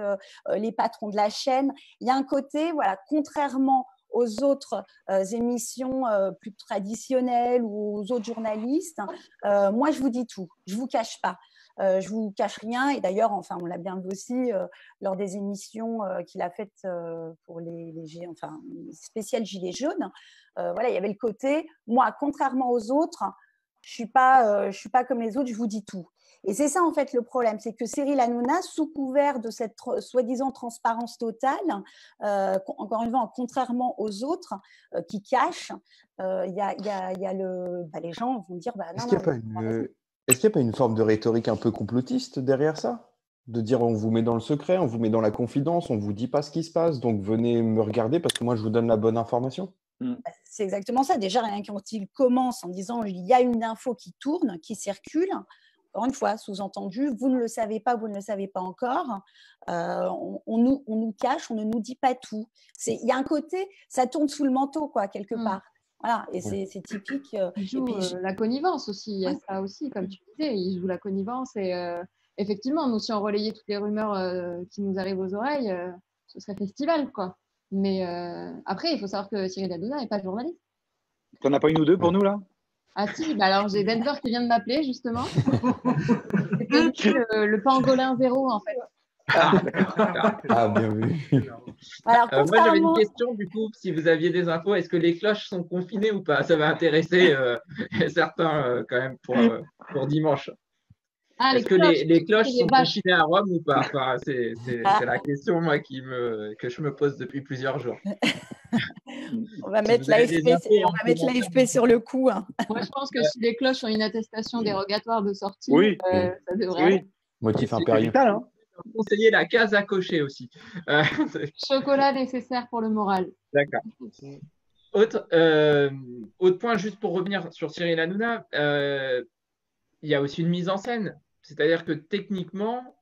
les patrons de la chaîne. Il y a un côté, voilà, contrairement aux autres émissions plus traditionnelles ou aux autres journalistes, moi je vous dis tout, je vous cache pas. Je vous cache rien, et d'ailleurs, enfin, on l'a bien vu aussi lors des émissions qu'il a faites pour les spéciales Gilets jaunes. Voilà, il y avait le côté, moi, contrairement aux autres, je suis pas comme les autres, je vous dis tout. Et c'est ça en fait le problème, c'est que Cyril Hanouna, sous couvert de cette soi-disant transparence totale, encore une fois, contrairement aux autres qui cachent, il y a les gens vont dire non. Est-ce qu'il n'y a pas une forme de rhétorique un peu complotiste derrière ça? De dire on vous met dans le secret, on vous met dans la confidence, on ne vous dit pas ce qui se passe, donc venez me regarder parce que moi je vous donne la bonne information? C'est exactement ça. Déjà, rien quand il commence en disant il y a une info qui tourne, qui circule. Encore une fois, sous-entendu, vous ne le savez pas, vous ne le savez pas encore. On nous cache, on ne nous dit pas tout. Il y a un côté, ça tourne sous le manteau, quoi, quelque part. Voilà, et c'est typique. Il joue la connivence aussi, il y a ça aussi, comme tu disais, il joue la connivence. Et effectivement, nous, si on relayait toutes les rumeurs qui nous arrivent aux oreilles, ce serait festival, quoi. Mais après, il faut savoir que Cyril Hanouna n'est pas journaliste. T'en as pas une ou deux pour nous, là? Ah si, bah alors j'ai Denver qui vient de m'appeler justement. C'était le pangolin 0 en fait. Ah, bien vu. Alors, moi j'avais une question du coup, si vous aviez des infos, est-ce que les cloches sont confinées ou pas? Ça va intéresser certains quand même pour dimanche. Est-ce que les cloches sont confinées à Rome ou pas? Enfin, c'est la question moi que je me pose depuis plusieurs jours. On va mettre l'AFP sur le coup. Hein. Moi, je pense que si les cloches ont une attestation dérogatoire de sortie, ça devrait aller. Motif impérial. Hein. Conseiller la case à cocher aussi. Chocolat nécessaire pour le moral. D'accord. Autre point, juste pour revenir sur Cyril Hanouna, il y a aussi une mise en scène. C'est-à-dire que techniquement,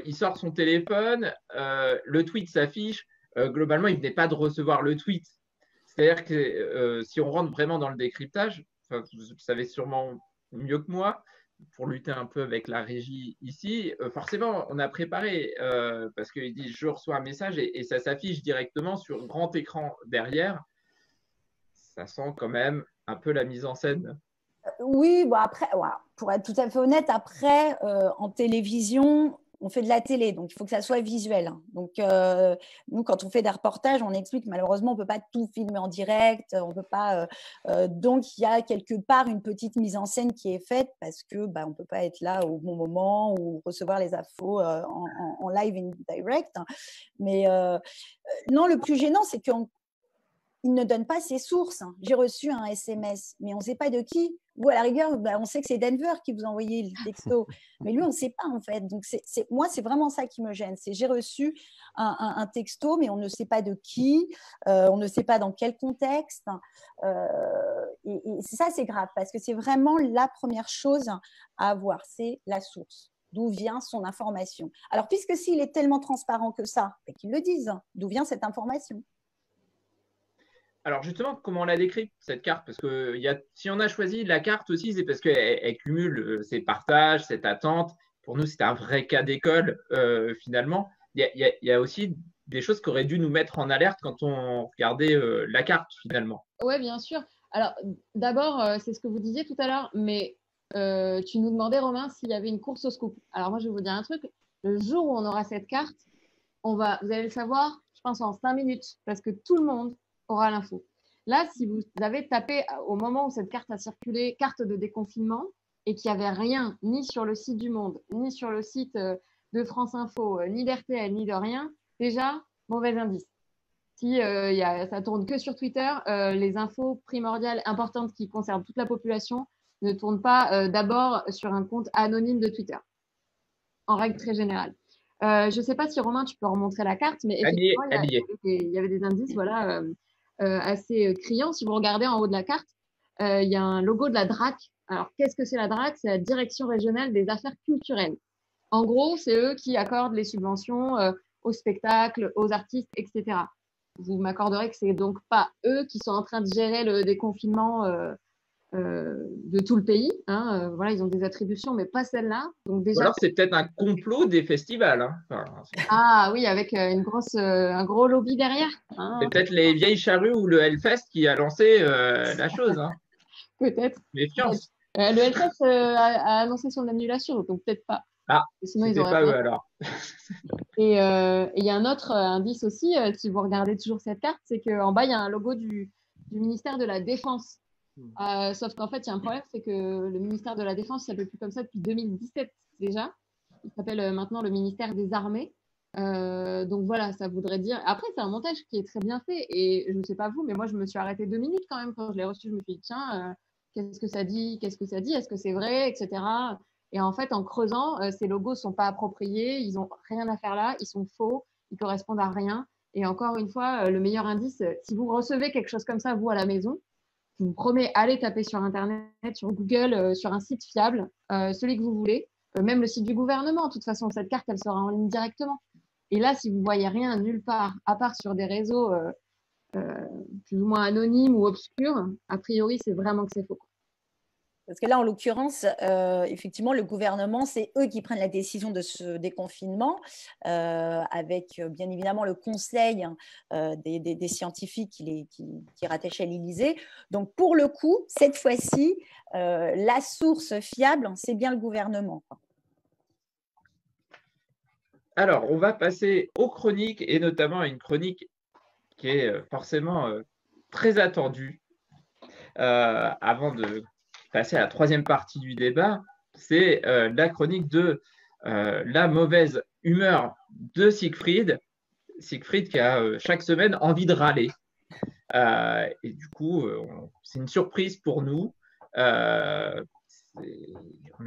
il sort son téléphone, le tweet s'affiche. Globalement, il ne venait pas de recevoir le tweet. C'est-à-dire que si on rentre vraiment dans le décryptage, vous le savez sûrement mieux que moi, pour lutter un peu avec la régie ici, forcément, on a préparé parce qu'il dit je reçois un message et ça s'affiche directement sur grand écran derrière. Ça sent quand même un peu la mise en scène. Oui, bon après, pour être tout à fait honnête, après, en télévision, on fait de la télé, donc il faut que ça soit visuel. Donc, nous, quand on fait des reportages, on explique malheureusement, on ne peut pas tout filmer en direct, on peut pas. Donc, il y a quelque part une petite mise en scène qui est faite parce que on ne peut pas être là au bon moment ou recevoir les infos en live in direct. Mais non, le plus gênant, c'est qu'il ne donne pas ses sources. J'ai reçu un SMS, mais on ne sait pas de qui. Vous, à la rigueur, on sait que c'est Denver qui vous a envoyé le texto, mais lui, on ne sait pas en fait. Donc, moi, c'est vraiment ça qui me gêne. C'est j'ai reçu un texto, mais on ne sait pas de qui, on ne sait pas dans quel contexte. Et ça, c'est grave parce que c'est vraiment la première chose à avoir, c'est la source. D'où vient son information? Alors, puisque s'il est tellement transparent que ça, qu'il le dise, d'où vient cette information? Alors justement, comment on la décrypte cette carte? Parce que si on a choisi la carte aussi, c'est parce qu'elle cumule ces partages, cette attente. Pour nous, c'est un vrai cas d'école finalement. Il y a aussi des choses qui auraient dû nous mettre en alerte quand on regardait la carte finalement. Oui, bien sûr. Alors d'abord, c'est ce que vous disiez tout à l'heure, mais tu nous demandais, Romain, s'il y avait une course au scoop. Alors moi, je vais vous dire un truc. Le jour où on aura cette carte, vous allez le savoir, je pense, en 5 minutes, parce que tout le monde aura l'info. Là, si vous avez tapé au moment où cette carte a circulé, carte de déconfinement, et qu'il n'y avait rien, ni sur le site du Monde, ni sur le site de France Info, ni d'RTL, ni de rien, déjà, mauvais indice. Si ça tourne que sur Twitter, les infos primordiales importantes qui concernent toute la population ne tournent pas d'abord sur un compte anonyme de Twitter, en règle très générale. Je ne sais pas si, Romain, tu peux remontrer la carte, mais effectivement, il y avait des indices, voilà, assez criant. Si vous regardez en haut de la carte, il y a un logo de la DRAC. Alors, qu'est-ce que c'est la DRAC? C'est la Direction régionale des affaires culturelles. En gros, c'est eux qui accordent les subventions aux spectacles, aux artistes, etc. Vous m'accorderez que c'est donc pas eux qui sont en train de gérer le déconfinement de tout le pays. Hein. Voilà, ils ont des attributions, mais pas celle-là. Donc déjà. Ou alors c'est peut-être un complot des festivals. Hein. Ah oui, avec un gros lobby derrière. Hein. C'est peut-être les vieilles charrues ou le Hellfest qui a lancé la chose. Hein. Peut-être. Méfiance. Le Hellfest a annoncé son annulation, donc peut-être pas. Ah, sinon ils auraient pas eux alors. Et il y a un autre indice aussi, si vous regardez toujours cette carte, c'est qu'en bas, il y a un logo du ministère de la Défense. Sauf qu'en fait, il y a un problème, c'est que le ministère de la Défense ne s'appelle plus comme ça depuis 2017 déjà. Il s'appelle maintenant le ministère des Armées. Donc voilà, ça voudrait dire… Après, c'est un montage qui est très bien fait. Et je ne sais pas vous, mais moi, je me suis arrêtée 2 minutes quand même. Quand je l'ai reçu, je me suis dit, tiens, qu'est-ce que ça dit? Qu'est-ce que ça dit? Est-ce que c'est vrai? Etc. Et en fait, en creusant, ces logos ne sont pas appropriés, ils n'ont rien à faire là, ils sont faux, ils correspondent à rien. Et encore une fois, le meilleur indice, si vous recevez quelque chose comme ça, vous, à la maison, je vous promets, allez taper sur Internet, sur Google, sur un site fiable, celui que vous voulez, même le site du gouvernement. De toute façon, cette carte, elle sera en ligne directement. Et là, si vous ne voyez rien nulle part, à part sur des réseaux plus ou moins anonymes ou obscurs, a priori, c'est vraiment que c'est faux. Parce que là, en l'occurrence, effectivement, le gouvernement, c'est eux qui prennent la décision de ce déconfinement, avec bien évidemment le conseil des scientifiques qui rattachent à l'Élysée. Donc, pour le coup, cette fois-ci, la source fiable, c'est bien le gouvernement. Alors, on va passer aux chroniques, et notamment à une chronique qui est forcément très attendue. Avant de passer à la troisième partie du débat, c'est la chronique de la mauvaise humeur de Siegfried. Siegfried qui a chaque semaine envie de râler. Et du coup, c'est une surprise pour nous. On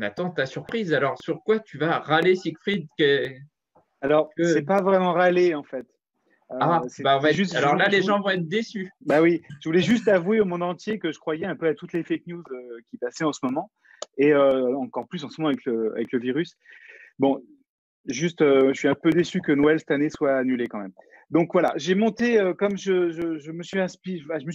attend ta surprise. Alors, sur quoi tu vas râler, Siegfried? Alors, c'est pas vraiment râler, en fait. Alors là, les gens vont être déçus. Bah oui, je voulais juste avouer au monde entier que je croyais un peu à toutes les fake news qui passaient en ce moment, et encore plus en ce moment avec le virus. Bon, juste, je suis un peu déçu que Noël cette année soit annulé quand même. Donc voilà, j'ai monté, comme je me suis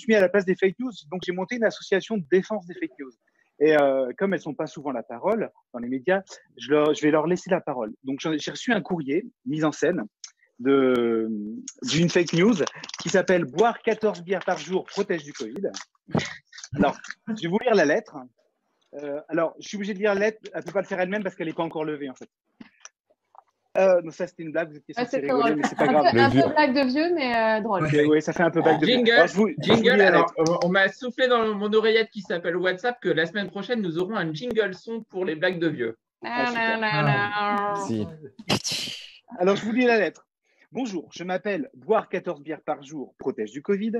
mis à la place des fake news, donc j'ai monté une association de défense des fake news. Et comme elles sont pas souvent la parole dans les médias, je vais leur laisser la parole. Donc j'ai reçu un courrier mis en scène d'une fake news qui s'appelle « Boire 14 bières par jour protège du Covid ». Alors, je vais vous lire la lettre. Alors, je suis obligé de lire la lettre. Elle ne peut pas le faire elle-même parce qu'elle n'est pas encore levée, en fait. Non, ça, c'était une blague. Vous étiez censé rigoler, mais c'est pas grave. Un peu blague de vieux, mais drôle. Okay, oui, ça fait un peu blague de vieux. Jingle. Alors, on m'a soufflé dans mon oreillette qui s'appelle WhatsApp que la semaine prochaine, nous aurons un jingle son pour les blagues de vieux. Si. Alors, je vous lis la lettre. Bonjour, je m'appelle Boire 14 bières par jour protège du Covid.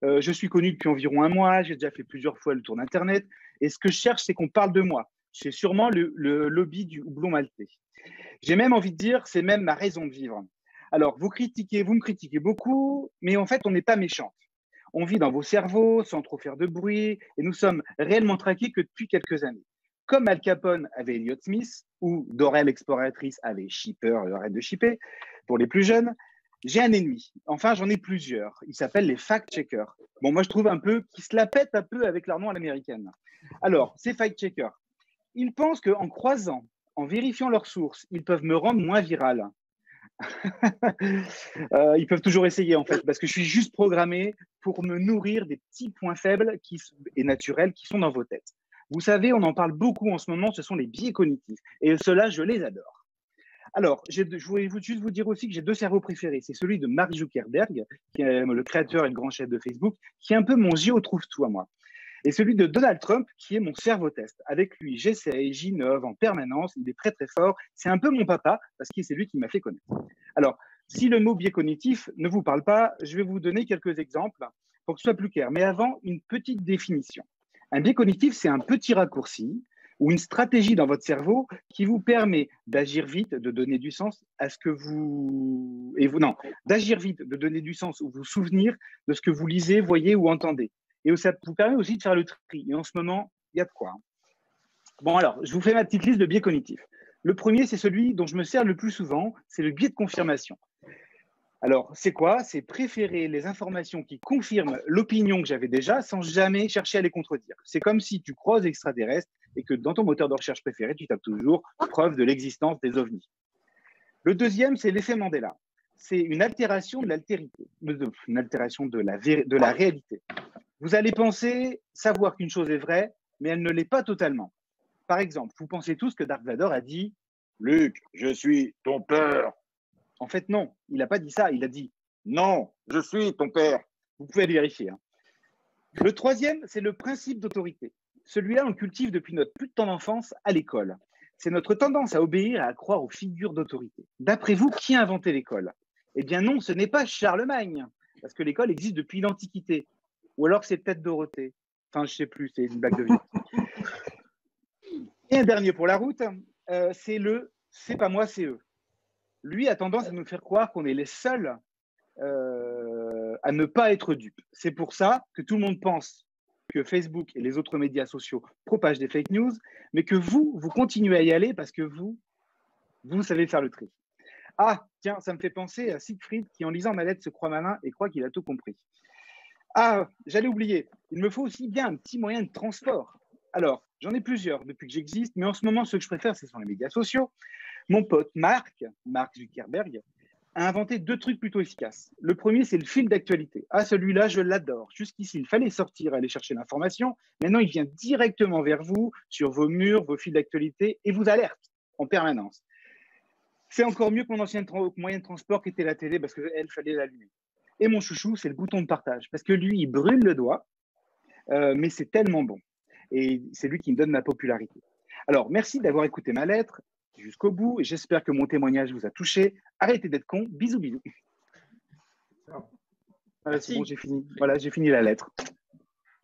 Je suis connu depuis environ 1 mois. J'ai déjà fait plusieurs fois le tour d'Internet. Et ce que je cherche, c'est qu'on parle de moi. C'est sûrement le lobby du houblon maltais. J'ai même envie de dire, c'est même ma raison de vivre. Alors, vous me critiquez beaucoup, mais en fait, on n'est pas méchants. On vit dans vos cerveaux sans trop faire de bruit et nous sommes réellement traqués que depuis quelques années. Comme Al Capone avait Elliott Smith ou Dora l'exploratrice avait Shipper, arrête de shipper, pour les plus jeunes, j'ai un ennemi. Enfin, j'en ai plusieurs. Ils s'appellent les fact-checkers. Bon, moi, je trouve un peu qu'ils se la pètent un peu avec leur nom à l'américaine. Alors, ces fact-checkers, ils pensent qu'en croisant, en vérifiant leurs sources, ils peuvent me rendre moins viral. Ils peuvent toujours essayer, en fait, parce que je suis juste programmé pour me nourrir des petits points faibles et naturels qui sont dans vos têtes. Vous savez, on en parle beaucoup en ce moment, ce sont les biais cognitifs. Et ceux-là, je les adore. Alors, je voulais juste vous dire aussi que j'ai 2 cerveaux préférés. C'est celui de Mark Zuckerberg, qui est le créateur et le grand chef de Facebook, qui est un peu mon géotrouve-tout à moi. Et celui de Donald Trump, qui est mon cerveau-test. Avec lui, j'essaye, j'innove en permanence, il est très très fort. C'est un peu mon papa, parce que c'est lui qui m'a fait connaître. Alors, si le mot biais cognitif ne vous parle pas, je vais vous donner quelques exemples pour que ce soit plus clair. Mais avant, une petite définition. Un biais cognitif, c'est un petit raccourci ou une stratégie dans votre cerveau qui vous permet d'agir vite, de donner du sens à ce que d'agir vite, de donner du sens ou vous souvenir de ce que vous lisez, voyez ou entendez. Et ça vous permet aussi de faire le tri. Et en ce moment, il y a de quoi. Bon, alors, je vous fais ma petite liste de biais cognitifs. Le premier, c'est celui dont je me sers le plus souvent, c'est le biais de confirmation. Alors, c'est quoi? C'est préférer les informations qui confirment l'opinion que j'avais déjà sans jamais chercher à les contredire. C'est comme si tu croises extraterrestres et que dans ton moteur de recherche préféré, tu tapes toujours preuve de l'existence des ovnis. Le deuxième, c'est l'effet Mandela. C'est une altération de l'altérité, une altération de la réalité. Vous allez penser savoir qu'une chose est vraie, mais elle ne l'est pas totalement. Par exemple, vous pensez tous que Dark Vador a dit « Luke, je suis ton père ». En fait, non, il n'a pas dit ça. Il a dit « Non, je suis ton père ». Vous pouvez aller vérifier. Hein. Le troisième, c'est le principe d'autorité. Celui-là, on le cultive depuis notre plus tendre enfance à l'école. C'est notre tendance à obéir et à croire aux figures d'autorité. D'après vous, qui a inventé l'école? Eh bien non, ce n'est pas Charlemagne, parce que l'école existe depuis l'Antiquité. Ou alors c'est peut-être Dorothée. Enfin, je ne sais plus, c'est une blague de vieux. Et un dernier pour la route, c'est le « c'est pas moi, c'est eux ». Lui a tendance à nous faire croire qu'on est les seuls à ne pas être dupes. C'est pour ça que tout le monde pense que Facebook et les autres médias sociaux propagent des fake news, mais que vous continuez à y aller parce que vous savez faire le tri. Ah, tiens, ça me fait penser à Siegfried qui, en lisant ma lettre, se croit malin et croit qu'il a tout compris. Ah, j'allais oublier, il me faut aussi bien un petit moyen de transport. Alors, j'en ai plusieurs depuis que j'existe, mais en ce moment, ceux que je préfère, ce sont les médias sociaux. Mon pote Mark Zuckerberg, a inventé 2 trucs plutôt efficaces. Le premier, c'est le fil d'actualité. Ah, celui-là, je l'adore. Jusqu'ici, il fallait sortir, aller chercher l'information. Maintenant, il vient directement vers vous, sur vos murs, vos fils d'actualité, et vous alerte en permanence. C'est encore mieux que mon ancien moyen de transport qui était la télé, parce qu'elle, fallait l'allumer. Et mon chouchou, c'est le bouton de partage, parce que lui, il brûle le doigt, mais c'est tellement bon. Et c'est lui qui me donne ma popularité. Alors, merci d'avoir écouté ma lettre jusqu'au bout, et j'espère que mon témoignage vous a touché. Arrêtez d'être con. Bisous, bisous. Voilà, c'est bon, j'ai fini. Voilà, j'ai fini la lettre.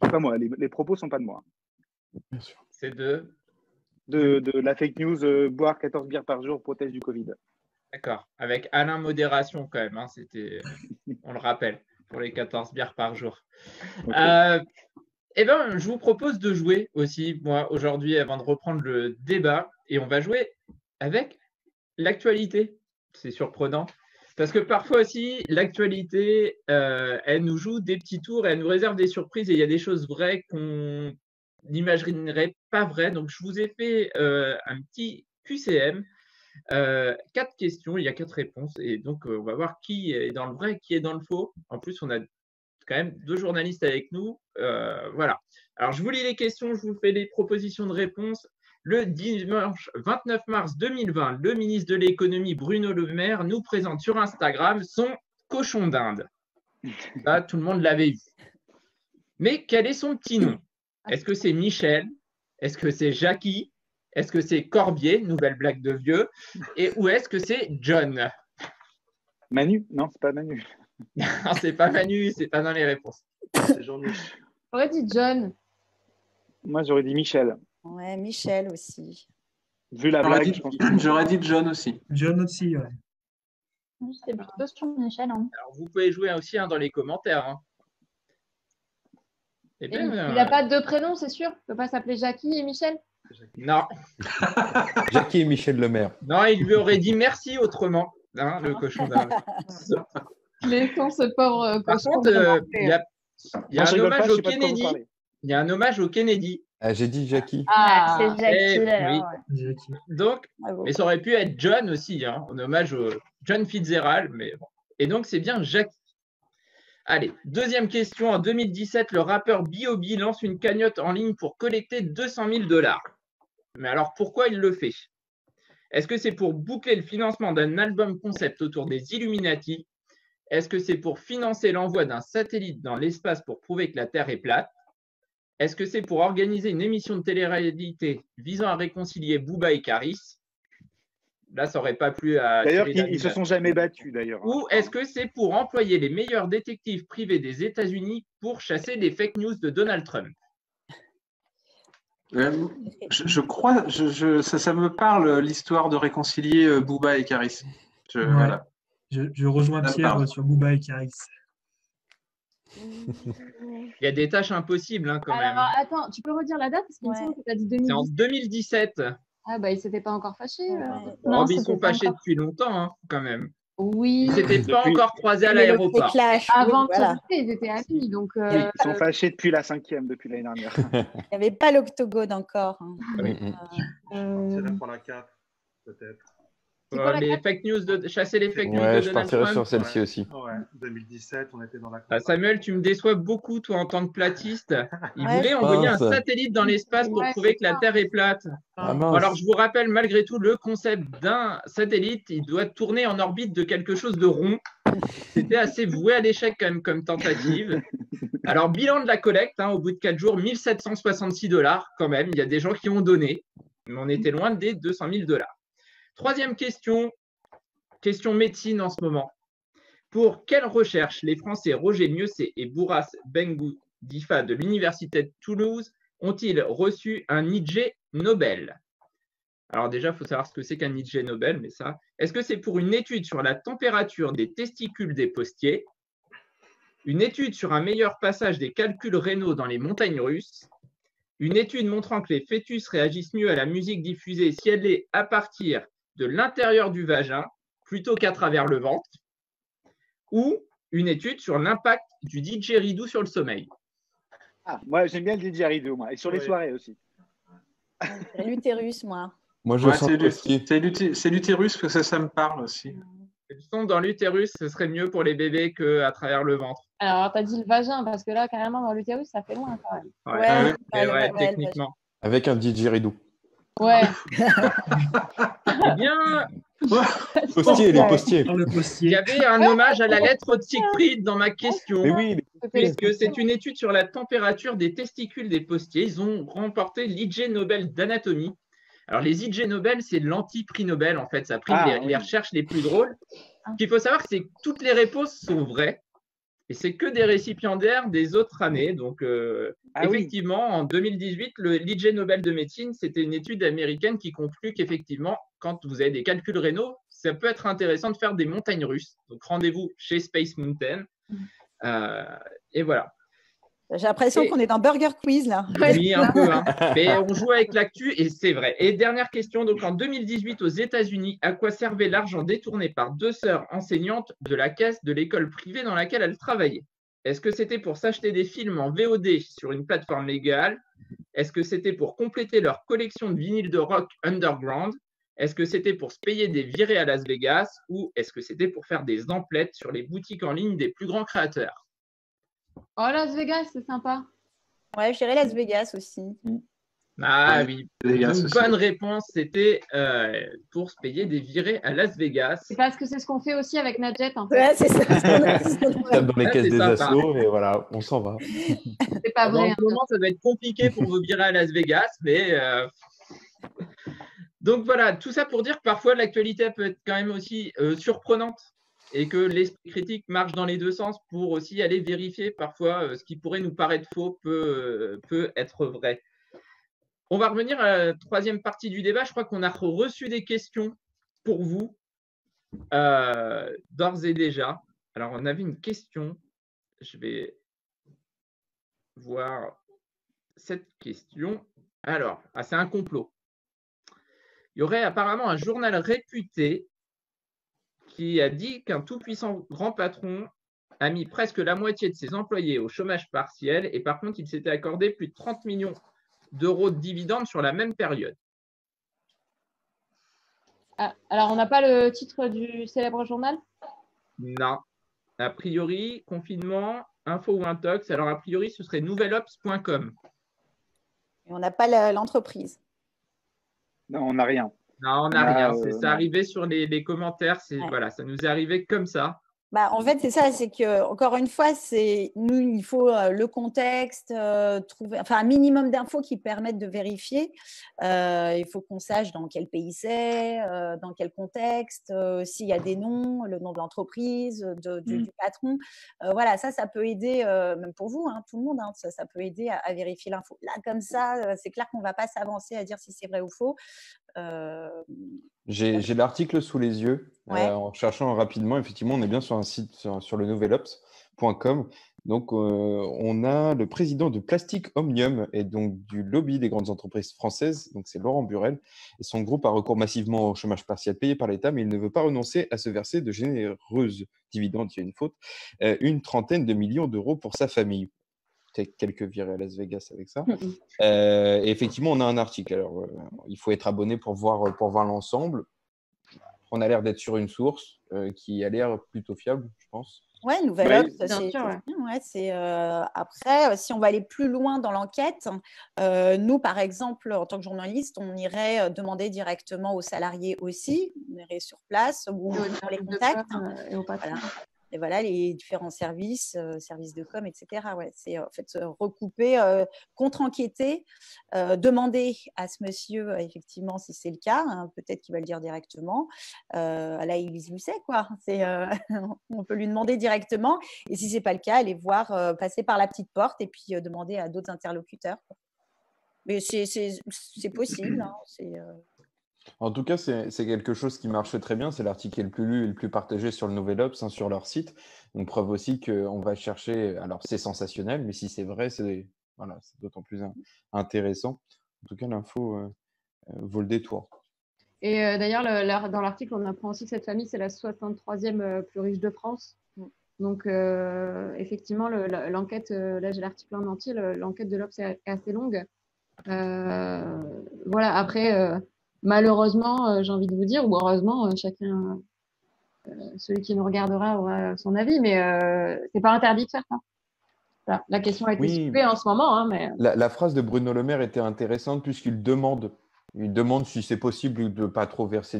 C'est pas moi, les propos ne sont pas de moi. Bien sûr. C'est de la fake news, boire 14 bières par jour protège du Covid. D'accord. Avec Alain Modération quand même. Hein, c'était, on le rappelle, pour les 14 bières par jour. Okay. Eh bien, je vous propose de jouer aussi, moi, aujourd'hui, avant de reprendre le débat. Et on va jouer avec l'actualité. C'est surprenant. Parce que parfois aussi, l'actualité, elle nous joue des petits tours et elle nous réserve des surprises. Et il y a des choses vraies qu'on n'imaginerait pas vraies. Donc, je vous ai fait un petit QCM. 4 questions, il y a 4 réponses. Et donc, on va voir qui est dans le vrai, qui est dans le faux. En plus, on a quand même 2 journalistes avec nous. Voilà. Alors, je vous lis les questions, je vous fais les propositions de réponses. Le dimanche 29 mars 2020, le ministre de l'économie Bruno Le Maire nous présente sur Instagram son cochon d'Inde. Là, tout le monde l'avait vu. Mais quel est son petit nom? Est-ce que c'est Michel? Est-ce que c'est Jackie? Est-ce que c'est Corbier? Nouvelle blague de vieux. Et où est-ce que c'est John? Manu? Non, c'est pas Manu. Non, c'est pas Manu, c'est pas dans les réponses. C'est Jean-Michel. J'aurais dit John. Moi, j'aurais dit Michel. Ouais, Michel aussi. Vu la blague, je pense. J'aurais dit John aussi. John aussi, ouais. C'était plutôt sur Michel. Hein. Alors, vous pouvez jouer aussi dans les commentaires. Hein. Eh bien, il n'a pas 2 prénoms, c'est sûr. Il ne peut pas s'appeler Jackie et Michel. Non. Jackie et Michel Le Maire. Non, il lui aurait dit merci autrement, hein, le cochon d'Inde. Laissons ce pauvre Par cochon. contre, il y a un hommage au Kennedy. Il y a un hommage au Kennedy. Ah, j'ai dit Jackie. Ah, c'est Jackie. Oui. Jackie. Donc, mais ça aurait pu être John aussi, hein, en hommage au John Fitzgerald. Mais bon. Et donc, c'est bien Jackie. Allez, deuxième question. En 2017, le rappeur B.O.B. lance une cagnotte en ligne pour collecter 200 000 $. Mais alors, pourquoi il le fait? Est-ce que c'est pour boucler le financement d'un album concept autour des Illuminati? Est-ce que c'est pour financer l'envoi d'un satellite dans l'espace pour prouver que la Terre est plate? Est-ce que c'est pour organiser une émission de télé-réalité visant à réconcilier Booba et Karis? Là, ça n'aurait pas plu à… D'ailleurs, ils ne se sont jamais battus, d'ailleurs. Ou est-ce que c'est pour employer les meilleurs détectives privés des États-Unis pour chasser les fake news de Donald Trump? Je crois, ça me parle, l'histoire de réconcilier Booba et Karis. Ouais. Voilà. Je rejoins Pierre sur Booba et Karis. Il y a des tâches impossibles hein, quand même. Alors, attends, tu peux redire la date? Parce qu'il me semble que tu as dit C'est en 2017. 2017. Ah, bah, ils s'étaient pas encore fâchés. Oh, mais ils sont fâchés depuis longtemps, hein, quand même. Oui. Ils s'étaient pas encore croisés à l'aéroport. Avant de se quitter, ils étaient amis. Donc, Oui, ils sont fâchés depuis la 5e, depuis l'année dernière. Il n'y avait pas l'octogone encore. hein. C'est là pour la 4, peut-être. Les fake news chasser les fake news Ouais, de je Donald partirais Trump. sur celle-ci aussi. Ouais, 2017, on était dans la Ah, Samuel, tu me déçois beaucoup, toi, en tant que platiste. Il Ouais, voulait je envoyer un pense. satellite dans l'espace pour Ouais, prouver c'est que la Terre est plate. Ah, Bon, mince. alors, je vous rappelle malgré tout le concept d'un satellite. Il doit tourner en orbite de quelque chose de rond. C'était assez voué à l'échec quand même comme tentative. Alors, bilan de la collecte, hein, au bout de 4 jours, 1766 $ quand même. Il y a des gens qui ont donné, mais on était loin des 200 000 $. Troisième question, question médecine en ce moment. Pour quelle recherche les Français Roger Mieuxet et Bourras Bengoudi-Difa de l'Université de Toulouse ont-ils reçu un Ig Nobel? Alors déjà, il faut savoir ce que c'est qu'un Ig Nobel, mais ça, est-ce que c'est pour une étude sur la température des testicules des postiers, une étude sur un meilleur passage des calculs rénaux dans les montagnes russes, une étude montrant que les fœtus réagissent mieux à la musique diffusée si elle est à partir de l'intérieur du vagin plutôt qu'à travers le ventre, ou une étude sur l'impact du didgeridoo sur le sommeil? Ah, moi, j'aime bien le didgeridoo, moi, et sur les soirées aussi. C'est l'utérus, moi. Moi, je Ouais, sens aussi. c'est l'utérus que ça me parle aussi. Le son dans l'utérus, ce serait mieux pour les bébés qu'à travers le ventre. Alors, tu as dit le vagin, parce que là, carrément, dans l'utérus, ça fait loin quand même. Ouais, techniquement. Avec un didgeridoo. Ouais. Eh bien, Postier, les postiers. il y avait un hommage à la lettre de Siegfried dans ma question. Mais oui, Puisque c'est une étude sur la température des testicules des postiers. Ils ont remporté l'Ig Nobel d'anatomie. Alors, les Ig Nobel, c'est l'anti-prix Nobel, en fait. Ça prime les recherches les plus drôles. Ce qu'il faut savoir, c'est que toutes les réponses sont vraies. Et c'est que des récipiendaires des autres années. Donc, effectivement, en 2018, l'Ig Nobel de médecine, c'était une étude américaine qui conclut qu'effectivement, quand vous avez des calculs rénaux, ça peut être intéressant de faire des montagnes russes. Donc, rendez-vous chez Space Mountain. Et voilà. J'ai l'impression qu'on est dans Burger Quiz, là. Oui, un peu. Hein. Mais on joue avec l'actu et c'est vrai. Et dernière question. Donc, en 2018, aux États-Unis, à quoi servait l'argent détourné par 2 sœurs enseignantes de la caisse de l'école privée dans laquelle elles travaillaient? Est-ce que c'était pour s'acheter des films en VOD sur une plateforme légale? Est-ce que c'était pour compléter leur collection de vinyles de rock underground? Est-ce que c'était pour se payer des virées à Las Vegas? Ou est-ce que c'était pour faire des emplettes sur les boutiques en ligne des plus grands créateurs? Oh, Las Vegas, c'est sympa. Ouais, je dirais Las Vegas aussi. Ah oui, une bonne réponse, c'était pour se payer des virées à Las Vegas. C'est parce que c'est ce qu'on fait aussi avec Nadjet. En fait. Ouais, c'est ça. On tape dans les caisses des assos et voilà, on s'en va. C'est pas vrai. En ce moment, ça va être compliqué pour vous virer à Las Vegas, mais donc voilà, tout ça pour dire que parfois l'actualité peut être quand même aussi surprenante et que l'esprit critique marche dans les deux sens pour aussi aller vérifier parfois ce qui pourrait nous paraître faux peut être vrai. On va revenir à la troisième partie du débat. Je crois qu'on a reçu des questions pour vous d'ores et déjà. Alors, on avait une question. Je vais voir cette question. Alors, c'est un complot. Il y aurait apparemment un journal réputé qui a dit qu'un tout-puissant grand patron a mis presque la moitié de ses employés au chômage partiel et par contre, il s'était accordé plus de 30 millions d'euros de dividendes sur la même période. Ah, alors, on n'a pas le titre du célèbre journal? Non. A priori, confinement, info ou intox. Alors, a priori, ce serait nouvelops.com. Et on n'a pas l'entreprise. Non, on n'a rien. Non, on n'a rien. C'est arrivé sur les commentaires. Voilà, ça nous est arrivé comme ça. Bah, en fait, c'est ça, c'est que encore une fois, nous, il faut le contexte, trouver, enfin un minimum d'infos qui permettent de vérifier. Il faut qu'on sache dans quel pays c'est, dans quel contexte, s'il y a des noms, le nom de l'entreprise, du patron. Voilà, ça peut aider, même pour vous, hein, tout le monde, hein, ça peut aider à vérifier l'info. Là, comme ça, c'est clair qu'on ne va pas s'avancer à dire si c'est vrai ou faux. J'ai l'article sous les yeux. Ouais. En cherchant rapidement, effectivement, on est bien sur un site sur le nouvelops.com Donc, on a le président de Plastic Omnium et donc du lobby des grandes entreprises françaises, donc c'est Laurent Burel, et son groupe a recours massivement au chômage partiel payé par l'État, mais il ne veut pas renoncer à se verser de généreuses dividendes, il y a une faute, une trentaine de millions d'euros pour sa famille. Peut-être quelques virées à Las Vegas avec ça. Et effectivement, on a un article. Alors, il faut être abonné pour voir l'ensemble. On a l'air d'être sur une source qui a l'air plutôt fiable, je pense. Ouais, Nouvelle Obs, après, si on va aller plus loin dans l'enquête, nous, par exemple, en tant que journaliste, on irait demander directement aux salariés aussi, on irait sur place ou dans les contacts. Et au patron. Voilà. Et voilà, les différents services, services de com, etc. Ouais, c'est en fait recouper, contre-enquêter, demander à ce monsieur, effectivement, si c'est le cas, hein, peut-être qu'il va le dire directement. Là, il le sait, quoi. On peut lui demander directement. Et si ce n'est pas le cas, aller voir, passer par la petite porte et puis demander à d'autres interlocuteurs. Mais c'est possible. Hein, En tout cas, c'est quelque chose qui marche très bien. C'est l'article le plus lu et le plus partagé sur le Nouvel Obs, hein, sur leur site. Donc, preuve aussi qu'on va chercher. Alors, c'est sensationnel, mais si c'est vrai, c'est d'autant plus intéressant. En tout cas, l'info vaut le détour. Et d'ailleurs, dans l'article, on apprend aussi que cette famille, c'est la 63e plus riche de France. Donc, effectivement, l'enquête, là, j'ai l'article en entier, l'enquête de l'Obs est assez longue. Voilà, après. Malheureusement, j'ai envie de vous dire, ou heureusement, chacun, celui qui nous regardera aura son avis, mais c'est pas interdit de faire ça. Voilà. La question a été soulevée en ce moment. Hein, mais... la phrase de Bruno Le Maire était intéressante puisqu'il demande si c'est possible de ne pas trop verser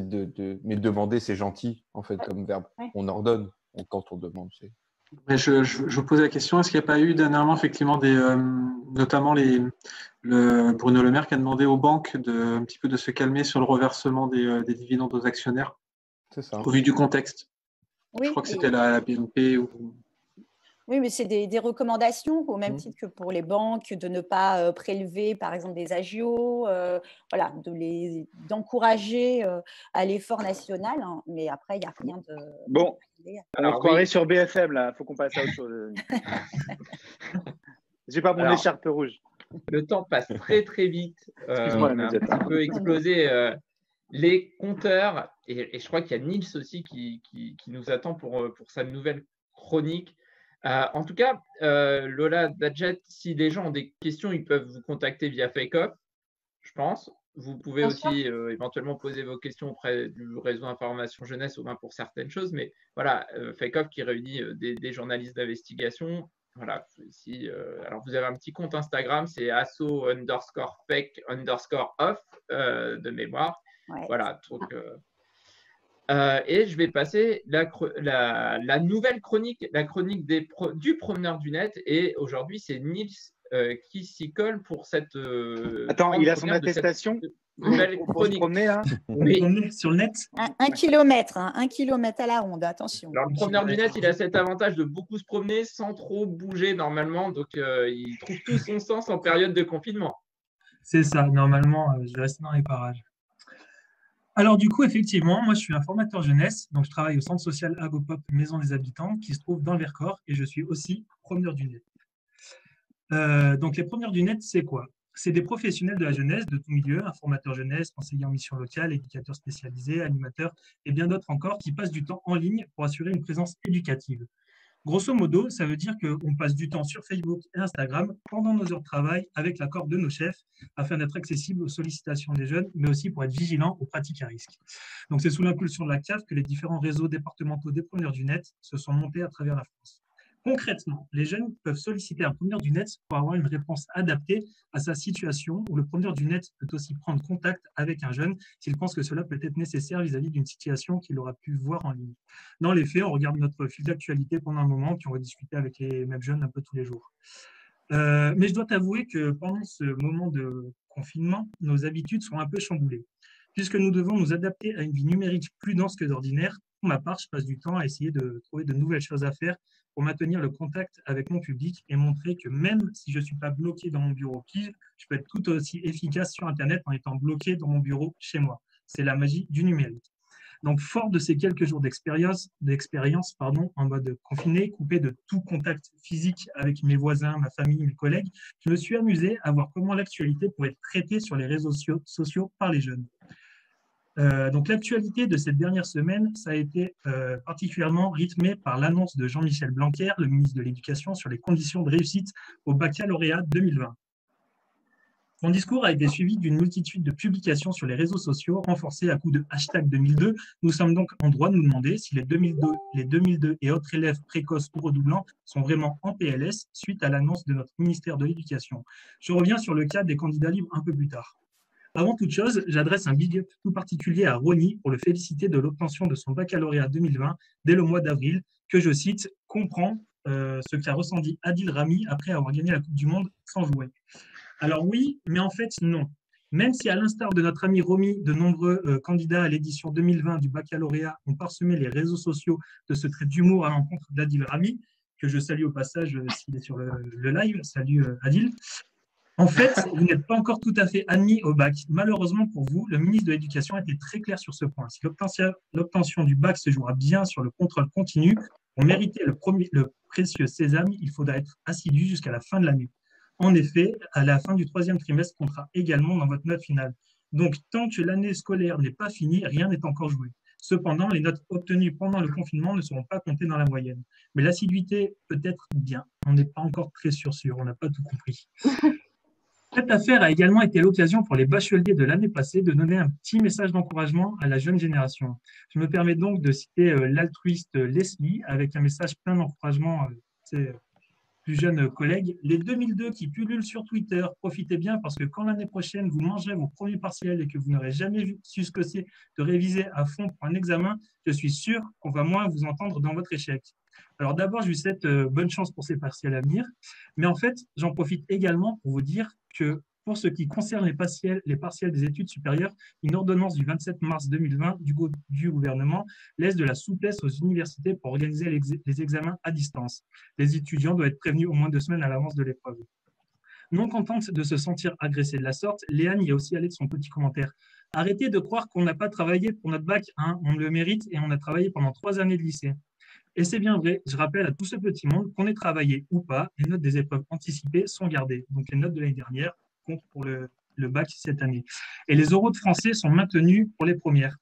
mais demander, c'est gentil, en fait, comme verbe. Ouais. On ordonne quand on demande. Mais je pose la question, est-ce qu'il n'y a pas eu dernièrement effectivement notamment Bruno Le Maire qui a demandé aux banques un petit peu de se calmer sur le reversement des dividendes aux actionnaires, c'est ça, au vu du contexte. Oui, je crois que c'était la BNP ou... Oui, mais c'est des recommandations au même titre que pour les banques de ne pas prélever, par exemple, des agios, voilà, d'encourager à l'effort national. Hein, mais après, il n'y a rien de. Bon, on se croirait sur BFM là. Il faut qu'on passe à autre chose. J'ai pas mon écharpe rouge. Le temps passe très très vite. Excuse-moi, on a un petit peu explosé les compteurs et je crois qu'il y a Nils aussi qui nous attend pour sa nouvelle chronique. En tout cas, Lola Dadjet, si les gens ont des questions, ils peuvent vous contacter via FakeOff, je pense. Vous pouvez aussi éventuellement poser vos questions auprès du réseau Information Jeunesse, au moins pour certaines choses. Mais voilà, FakeOff qui réunit des journalistes d'investigation. Voilà, alors vous avez un petit compte Instagram, c'est asso_fake_off de mémoire. Ouais, voilà, donc... et je vais passer la nouvelle chronique, la chronique du promeneur du net. Et aujourd'hui, c'est Nils qui s'y colle pour cette. Attends, il a son attestation nouvelle chronique. Promener, hein. Oui. Sur le net. 1 kilomètre, hein, 1 kilomètre à la ronde, attention. Alors, le promeneur du net, il a cet avantage de beaucoup se promener sans trop bouger normalement. Donc, il trouve tout son sens en période de confinement. C'est ça, normalement, je reste dans les parages. Alors du coup, effectivement, moi je suis un formateur jeunesse, donc je travaille au centre social Agopop Maison des Habitants qui se trouve dans le Vercors et je suis aussi promeneur du net. Donc les promeneurs du net, c'est quoi? C'est des professionnels de la jeunesse, de tout milieu, un formateur jeunesse, conseiller en mission locale, éducateur spécialisé, animateur et bien d'autres encore qui passent du temps en ligne pour assurer une présence éducative. Grosso modo, ça veut dire qu'on passe du temps sur Facebook et Instagram pendant nos heures de travail avec l'accord de nos chefs afin d'être accessible aux sollicitations des jeunes, mais aussi pour être vigilant aux pratiques à risque. Donc, c'est sous l'impulsion de la CAF que les différents réseaux départementaux des promeneurs du net se sont montés à travers la France. Concrètement, les jeunes peuvent solliciter un promeneur du net pour avoir une réponse adaptée à sa situation, où le promeneur du net peut aussi prendre contact avec un jeune s'il pense que cela peut être nécessaire vis-à-vis d'une situation qu'il aura pu voir en ligne. Dans les faits, on regarde notre fil d'actualité pendant un moment, puis on va discuter avec les mêmes jeunes un peu tous les jours. Mais je dois t'avouer que pendant ce moment de confinement, nos habitudes sont un peu chamboulées. Puisque nous devons nous adapter à une vie numérique plus dense que d'ordinaire, pour ma part, je passe du temps à essayer de trouver de nouvelles choses à faire pour maintenir le contact avec mon public et montrer que même si je ne suis pas bloqué dans mon bureau pige, je peux être tout aussi efficace sur Internet en étant bloqué dans mon bureau chez moi. C'est la magie du numérique. Donc, fort de ces quelques jours d'expérience, en mode confiné, coupé de tout contact physique avec mes voisins, ma famille, mes collègues, je me suis amusé à voir comment l'actualité pouvait être traitée sur les réseaux sociaux par les jeunes. Donc, l'actualité de cette dernière semaine, ça a été particulièrement rythmé par l'annonce de Jean-Michel Blanquer, le ministre de l'Éducation, sur les conditions de réussite au baccalauréat 2020. Son discours a été suivi d'une multitude de publications sur les réseaux sociaux, renforcées à coups de hashtag 2002. Nous sommes donc en droit de nous demander si les 2002 et autres élèves précoces ou redoublants sont vraiment en PLS suite à l'annonce de notre ministère de l'Éducation. Je reviens sur le cas des candidats libres un peu plus tard. Avant toute chose, j'adresse un big up tout particulier à Ronny pour le féliciter de l'obtention de son baccalauréat 2020 dès le mois d'avril, que je cite, comprend ce qu'a ressenti Adil Rami après avoir gagné la Coupe du Monde sans jouer. Alors oui, mais en fait non. Même si à l'instar de notre ami Romy, de nombreux candidats à l'édition 2020 du baccalauréat ont parsemé les réseaux sociaux de ce trait d'humour à l'encontre d'Adil Rami, que je salue au passage s'il est sur le live, salut Adil. En fait, vous n'êtes pas encore tout à fait admis au bac. Malheureusement pour vous, le ministre de l'Éducation a été très clair sur ce point. Si l'obtention du bac se jouera bien sur le contrôle continu, pour mériter le précieux sésame, il faudra être assidu jusqu'à la fin de l'année. En effet, à la fin du 3e trimestre comptera également dans votre note finale. Donc, tant que l'année scolaire n'est pas finie, rien n'est encore joué. Cependant, les notes obtenues pendant le confinement ne seront pas comptées dans la moyenne. Mais l'assiduité peut être bien. On n'est pas encore très sûr, on n'a pas tout compris. Cette affaire a également été l'occasion pour les bacheliers de l'année passée de donner un petit message d'encouragement à la jeune génération. Je me permets donc de citer l'altruiste Leslie avec un message plein d'encouragement plus jeunes collègues. Les 2002 qui pullulent sur Twitter, profitez bien parce que quand l'année prochaine vous mangerez vos premiers partiels et que vous n'aurez jamais su ce que c'est de réviser à fond pour un examen, je suis sûr qu'on va moins vous entendre dans votre échec. Alors d'abord, je vous souhaite bonne chance pour ces partiels à venir, mais en fait, j'en profite également pour vous dire que pour ce qui concerne les partiels des études supérieures, une ordonnance du 27 mars 2020 du gouvernement laisse de la souplesse aux universités pour organiser les examens à distance. Les étudiants doivent être prévenus au moins 2 semaines à l'avance de l'épreuve. Non contente de se sentir agressée de la sorte, Léane y est aussi allée de son petit commentaire. Arrêtez de croire qu'on n'a pas travaillé pour notre bac, hein, on le mérite et on a travaillé pendant 3 années de lycée. Et c'est bien vrai, je rappelle à tout ce petit monde qu'on ait travaillé ou pas, les notes des épreuves anticipées sont gardées. Donc les notes de l'année dernière comptent pour le bac cette année. Et les oraux de français sont maintenus pour les premières.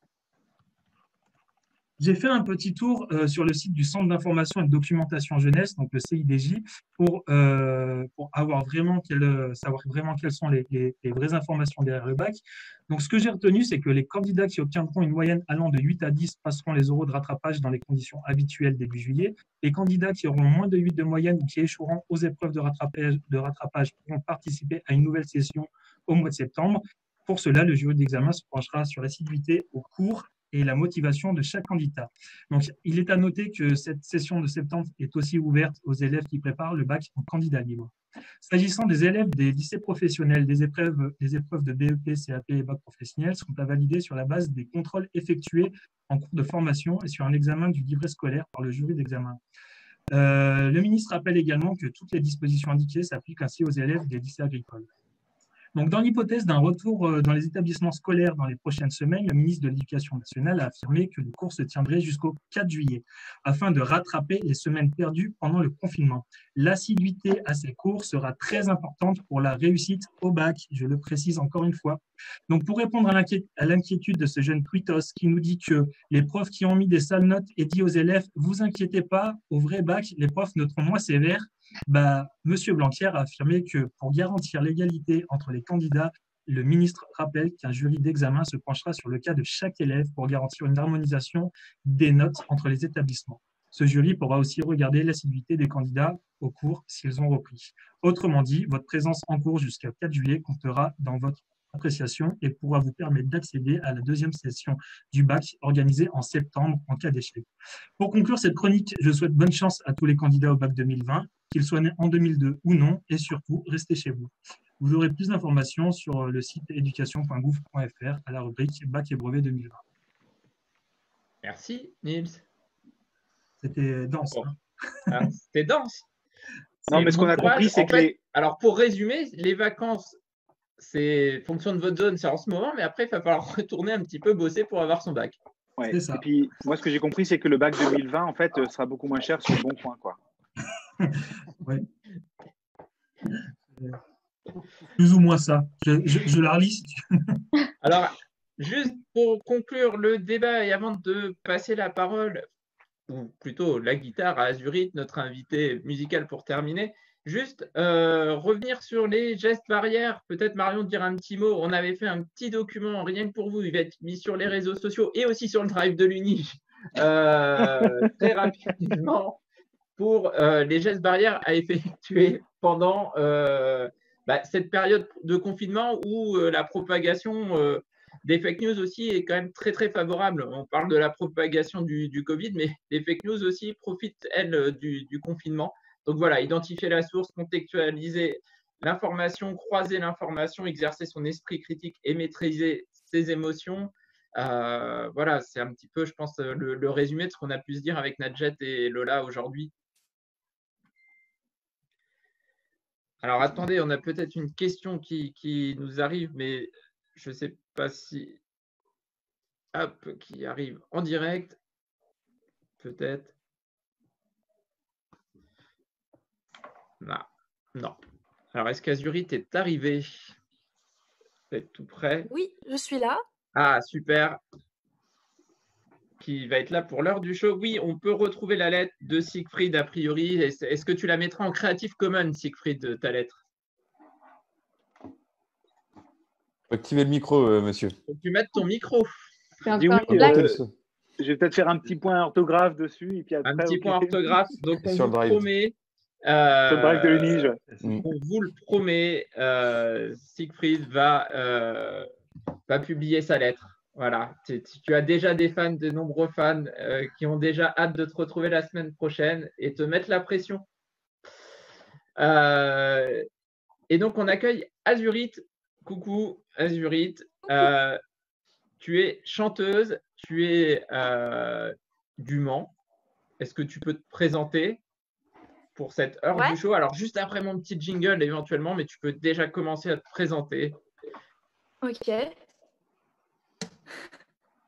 J'ai fait un petit tour sur le site du Centre d'information et de documentation jeunesse, donc le CIDJ, pour savoir vraiment quelles sont les vraies informations derrière le bac. Donc, ce que j'ai retenu, c'est que les candidats qui obtiendront une moyenne allant de 8 à 10 passeront les oraux de rattrapage dans les conditions habituelles début juillet. Les candidats qui auront moins de 8 de moyenne ou qui échoueront aux épreuves de rattrapage pourront participer à une nouvelle session au mois de septembre. Pour cela, le jury d'examen se penchera sur l'assiduité au cours et la motivation de chaque candidat. Donc, il est à noter que cette session de septembre est aussi ouverte aux élèves qui préparent le bac en candidat libre. S'agissant des élèves des lycées professionnels, les épreuves de BEP, CAP et bac professionnel seront à valider sur la base des contrôles effectués en cours de formation et sur un examen du livret scolaire par le jury d'examen. Le ministre rappelle également que toutes les dispositions indiquées s'appliquent ainsi aux élèves des lycées agricoles. Donc, dans l'hypothèse d'un retour dans les établissements scolaires dans les prochaines semaines, le ministre de l'Éducation nationale a affirmé que les cours se tiendraient jusqu'au 4 juillet, afin de rattraper les semaines perdues pendant le confinement. L'assiduité à ces cours sera très importante pour la réussite au bac, je le précise encore une fois. Donc, pour répondre à l'inquiétude de ce jeune tweetos qui nous dit que les profs qui ont mis des sales notes et dit aux élèves « vous inquiétez pas, au vrai bac, les profs noteront moins sévères », Monsieur Blanquer a affirmé que pour garantir l'égalité entre les candidats, le ministre rappelle qu'un jury d'examen se penchera sur le cas de chaque élève pour garantir une harmonisation des notes entre les établissements. Ce jury pourra aussi regarder l'assiduité des candidats au cours s'ils ont repris. Autrement dit, votre présence en cours jusqu'à 4 juillet comptera dans votre appréciation et pourra vous permettre d'accéder à la 2e session du bac organisée en septembre en cas d'échec. Pour conclure cette chronique, je souhaite bonne chance à tous les candidats au bac 2020, qu'ils soient nés en 2002 ou non, et surtout, restez chez vous. Vous aurez plus d'informations sur le site education.gouv.fr à la rubrique Bac et brevet 2020. Merci, Nils. C'était dense. Hein. C'était dense. Non, mais ce qu'on a compris, c'est que Alors, pour résumer, les vacances, c'est fonction de votre zone, c'est en ce moment, mais après, il va falloir retourner un petit peu bosser pour avoir son bac. Ouais. C'est ça. Et puis, moi, ce que j'ai compris, c'est que le bac 2020, en fait, sera beaucoup moins cher sur le bon coin, quoi. Ouais. Plus ou moins ça. Je la relis si tu veux. Alors, juste pour conclure le débat et avant de passer la parole, ou plutôt la guitare à Azurite, notre invité musical pour terminer, juste revenir sur les gestes barrières. Peut-être Marion dire un petit mot. On avait fait un petit document rien que pour vous. Il va être mis sur les réseaux sociaux et aussi sur le drive de l'Uni très rapidement pour les gestes barrières à effectuer pendant cette période de confinement où la propagation des fake news aussi est quand même très très favorable. On parle de la propagation du Covid, mais les fake news aussi profitent, elles, du confinement. Donc voilà, identifier la source, contextualiser l'information, croiser l'information, exercer son esprit critique et maîtriser ses émotions. Voilà, c'est un petit peu, je pense, le résumé de ce qu'on a pu se dire avec Nadjet et Lola aujourd'hui. Alors attendez, on a peut-être une question qui nous arrive, mais je ne sais pas si... Hop, qui arrive en direct. Peut-être. Non. Alors, est-ce qu'Azurite est arrivé? Vous êtes tout prêt? Oui, je suis là. Ah, super. Qui va être là pour l'heure du show. Oui, on peut retrouver la lettre de Siegfried a priori. Est-ce que tu la mettras en Creative Commons, Siegfried, ta lettre? Activez le micro, monsieur. Faut que tu mettes ton micro. Dis oui, je vais peut-être faire un petit point orthographe dessus. Et puis après, un petit point orthographe. Donc, on sur vous le drive. promet. Sur le drive de l'Uni. On vous le promet, Siegfried va publier sa lettre. Voilà. Tu as déjà des fans, de nombreux fans qui ont déjà hâte de te retrouver la semaine prochaine et te mettre la pression. Et donc, on accueille Azurite. Coucou, Azurite. Tu es chanteuse, tu es du Mans. Est-ce que tu peux te présenter pour cette heure du show? Alors, juste après mon petit jingle éventuellement, mais tu peux déjà commencer à te présenter. Ok.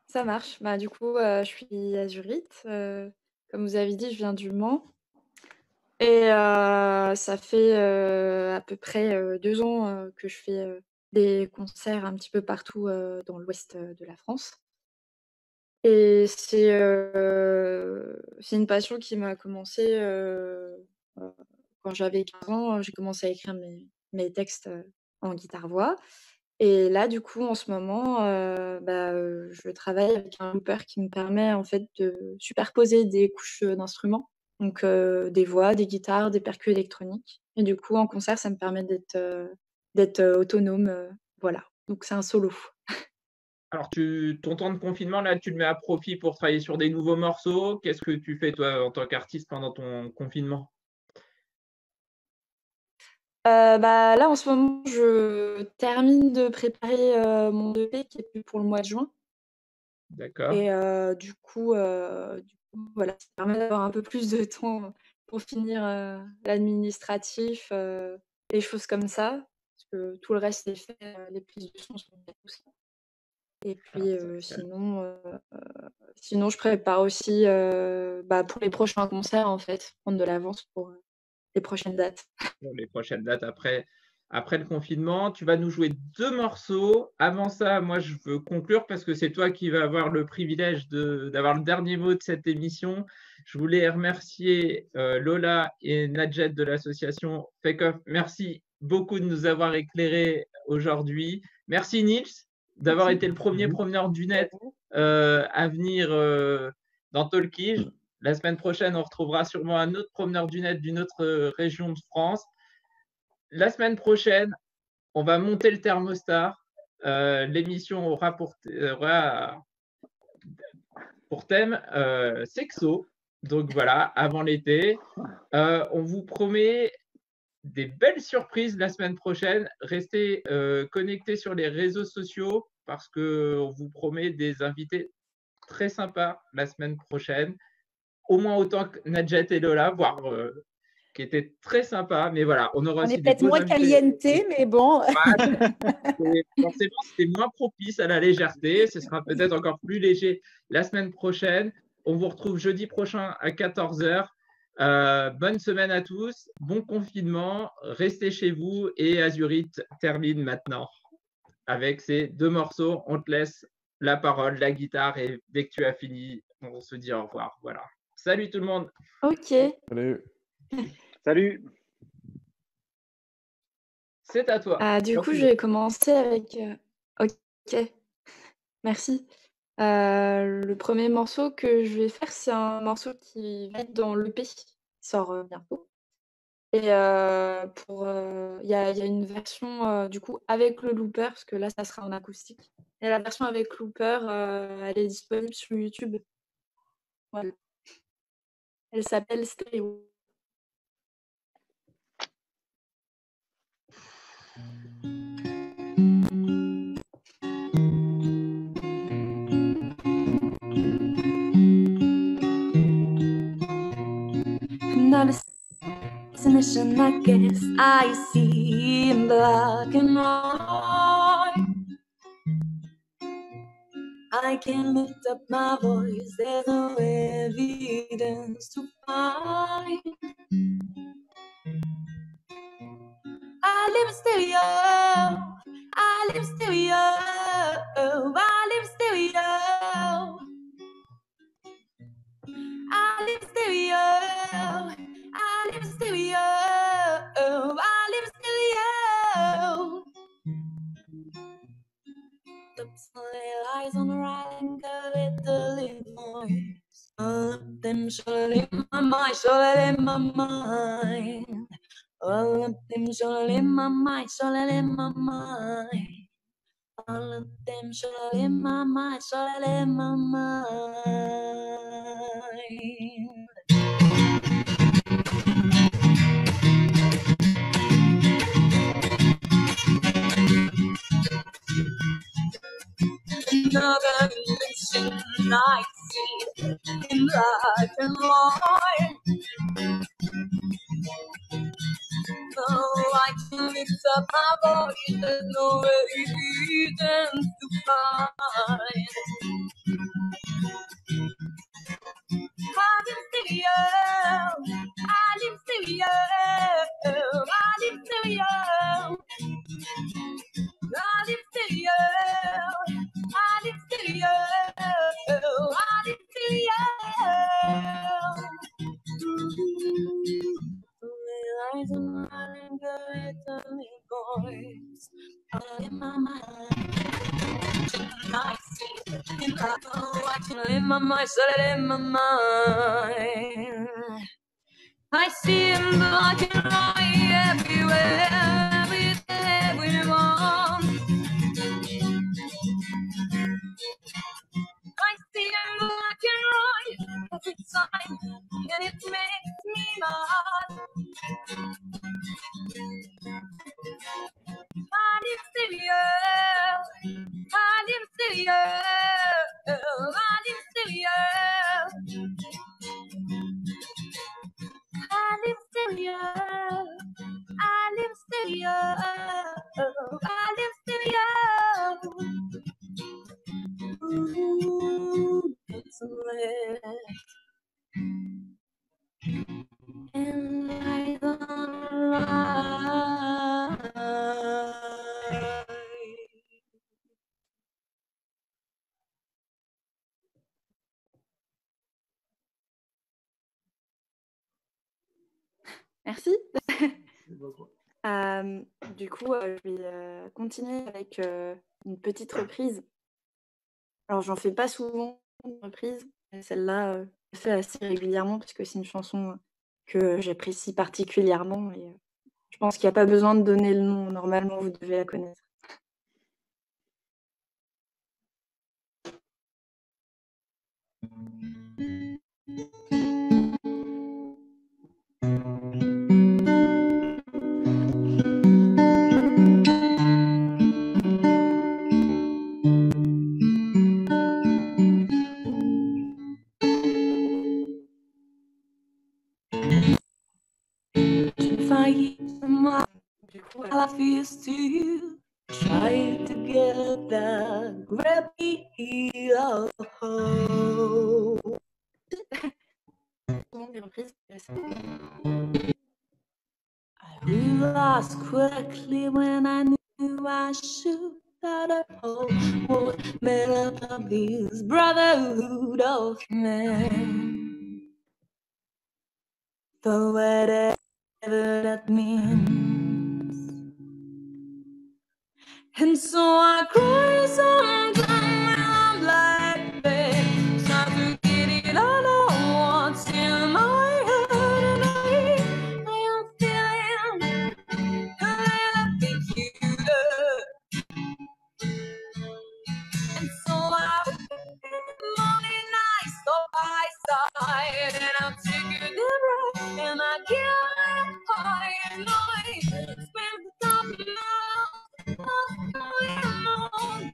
Ça marche. Bah, du coup, je suis Azurite. Comme vous avez dit, je viens du Mans. Et ça fait à peu près 2 ans que je fais des concerts un petit peu partout dans l'ouest de la France. Et c'est une passion qui m'a commencé quand j'avais 15 ans. J'ai commencé à écrire mes textes en guitare-voix. Et là, du coup, en ce moment, je travaille avec un looper qui me permet en fait de superposer des couches d'instruments. Donc des voix, des guitares, des percus électroniques. Et du coup, en concert, ça me permet d'être autonome. Voilà. Donc c'est un solo. Alors, ton temps de confinement, là, tu le mets à profit pour travailler sur des nouveaux morceaux. Qu'est-ce que tu fais, toi, en tant qu'artiste pendant ton confinement? Là, en ce moment, je termine de préparer mon EP qui est prévu pour le mois de juin. D'accord. Et du coup, voilà, ça permet d'avoir un peu plus de temps pour finir l'administratif, les choses comme ça. Parce que tout le reste est fait, les prises de son sont faites, tout ça. Et puis sinon, je prépare aussi pour les prochains concerts, en fait, prendre de l'avance pour les prochaines dates. Pour les prochaines dates après le confinement. Tu vas nous jouer 2 morceaux. Avant ça, moi, je veux conclure parce que c'est toi qui vas avoir le privilège d'avoir le dernier mot de cette émission. Je voulais remercier Lola et Nadjet de l'association Fake Off. Merci beaucoup de nous avoir éclairés aujourd'hui. Merci Nils d'avoir été le premier promeneur du net à venir dans Talkige. La semaine prochaine, on retrouvera sûrement un autre promeneur du net d'une autre région de France. La semaine prochaine, on va monter le thermostat. L'émission aura pour thème sexo. Donc voilà, avant l'été. On vous promet des belles surprises la semaine prochaine. Restez connectés sur les réseaux sociaux parce qu'on vous promet des invités très sympas la semaine prochaine. Au moins autant que Nadjet et Lola, voire qui était très sympa. Mais voilà, on aura On aussi est des peut-être beaux moins invités. caliente, mais bon. Forcément, c'était moins propice à la légèreté. Ce sera peut-être encore plus léger la semaine prochaine. On vous retrouve jeudi prochain à 14 h. Bonne semaine à tous. Bon confinement. Restez chez vous. Et Azurite termine maintenant avec ces 2 morceaux. On te laisse la parole, la guitare. Et dès que tu as fini, on se dit au revoir. Voilà. Salut tout le monde. Ok. Salut. Salut. C'est à toi. Du coup, je vais commencer avec. Ok, merci. Le premier morceau que je vais faire, c'est un morceau qui va être dans l'EP, qui sort bientôt. Et il y a une version du coup avec le looper, parce que là, ça sera en acoustique. Et la version avec looper, elle est disponible sur YouTube. Voilà. Elle s'appelle Stéréo. Not a destination, I guess I see in black and white. I can lift up my voice, there's no evidence to find. I live in stereo, I live in stereo, I live in stereo. I live in stereo, I live in stereo, I live in stereo. The play lies on the right and go with the little voice. All of them surely in my mind, surely in my mind. All of them surely in my mind, surely in my mind. All of them surely in my mind, surely in my mind. Another dimension I see in black and white. No, I can lift up my voice, there's no evidence to find. I live stereo, I live stereo, I live stereo. I live stereo, I live stereo, I live stereo. Eyes on my anger, it's a little voice. All in my mind. I see in black and white, all in my mind, all in my mind. I see in black and white everywhere, with everyone. I see in black and white every time, and it makes me mad. I live stereo, I live stereo, I live stereo. I live stereo, I live stereo, I live stereo. Ooh, it's lit. And I don't lie. Merci. Du coup, je vais continuer avec une petite reprise. Alors, j'en fais pas souvent une reprise, mais celle-là, je fais assez régulièrement parce que c'est une chanson que j'apprécie particulièrement et je pense qu'il n'y a pas besoin de donner le nom. Normalement, vous devez la connaître. I keep my life is still trying to get the gravity of hope. I realized quickly when I knew I should that a whole world made up of this brotherhood of men. For whatever that means. And so I cry sometimes when I'm like that, trying to get it all at once in my head, and I am feeling a little peculiar. And so I morning night side by side, and I'm taking the road, and I get high, and I spend the top of my own.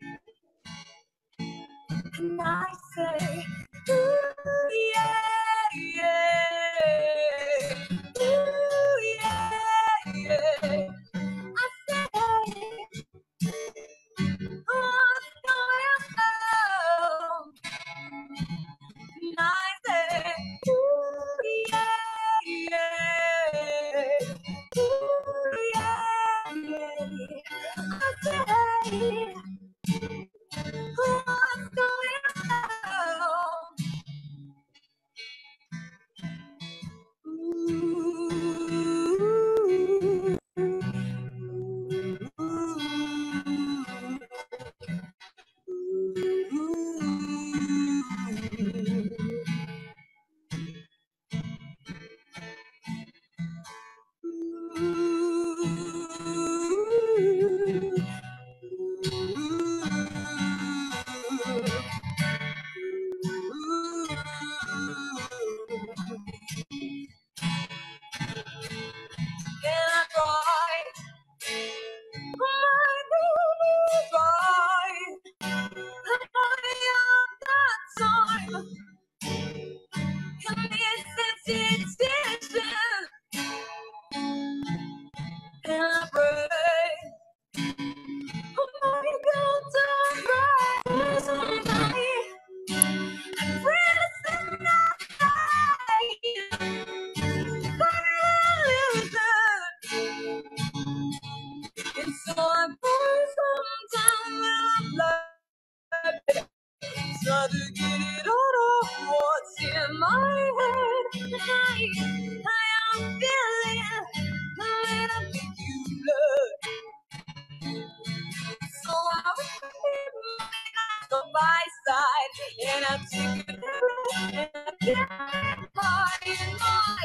And I say, ooh, yeah, yeah, ooh, yeah, yeah. I say, what's going on? And I say, ooh, yeah, yeah, ooh, yeah, yeah. I say, what's going on? And so I pour some down my blood, try to get it all off what's in my head. And I am feeling a little peculiar. So I will side by side, and I'm taking the road, and I get high in my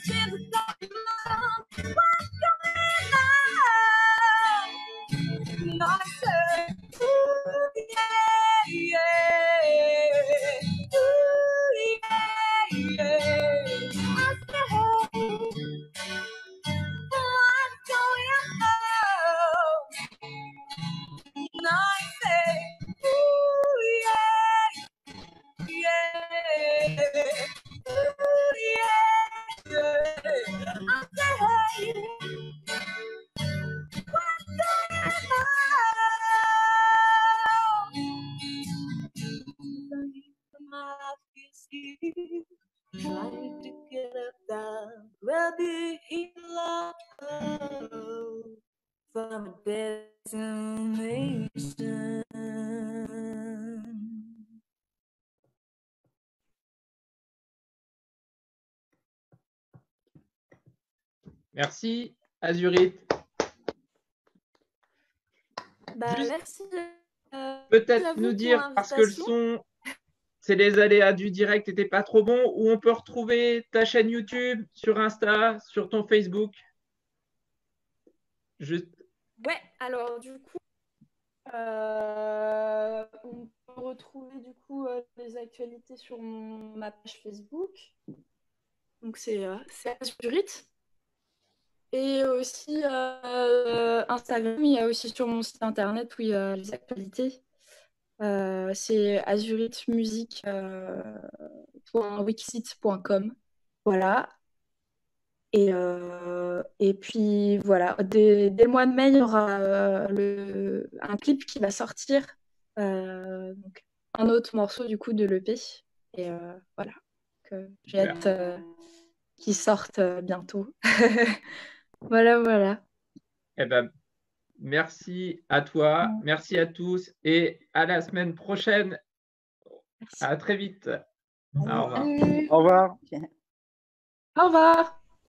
sense of what's going on. And I say, ooh, yeah, yeah, ooh, yeah, yeah. I say, what's going on? And I say, ooh, yeah, yeah, ooh, yeah, yeah. I say, what's going on? My life is here, trying to get up the rabbit hole from a destination. Merci, Azurite. Bah, Juste merci à peut-être vous nous pour dire, parce que le l'invitation. son, c'est les aléas du direct n'étaient pas trop bons, où on peut retrouver ta chaîne YouTube, sur Insta, sur ton Facebook. Juste. Ouais, alors du coup, on peut retrouver du coup les actualités sur ma page Facebook. Donc c'est Azurite. Et aussi Instagram, il y a aussi sur mon site internet où il y a les actualités. C'est azuritmusic.wixsite.com. Voilà. Et puis voilà, dès le mois de mai, il y aura un clip qui va sortir, donc un autre morceau du coup de l'EP. Et voilà, j'ai hâte qu'il sorte bientôt. Voilà. Eh ben, merci à toi, merci à tous et à la semaine prochaine. À très vite. Au revoir. Au revoir. Au revoir.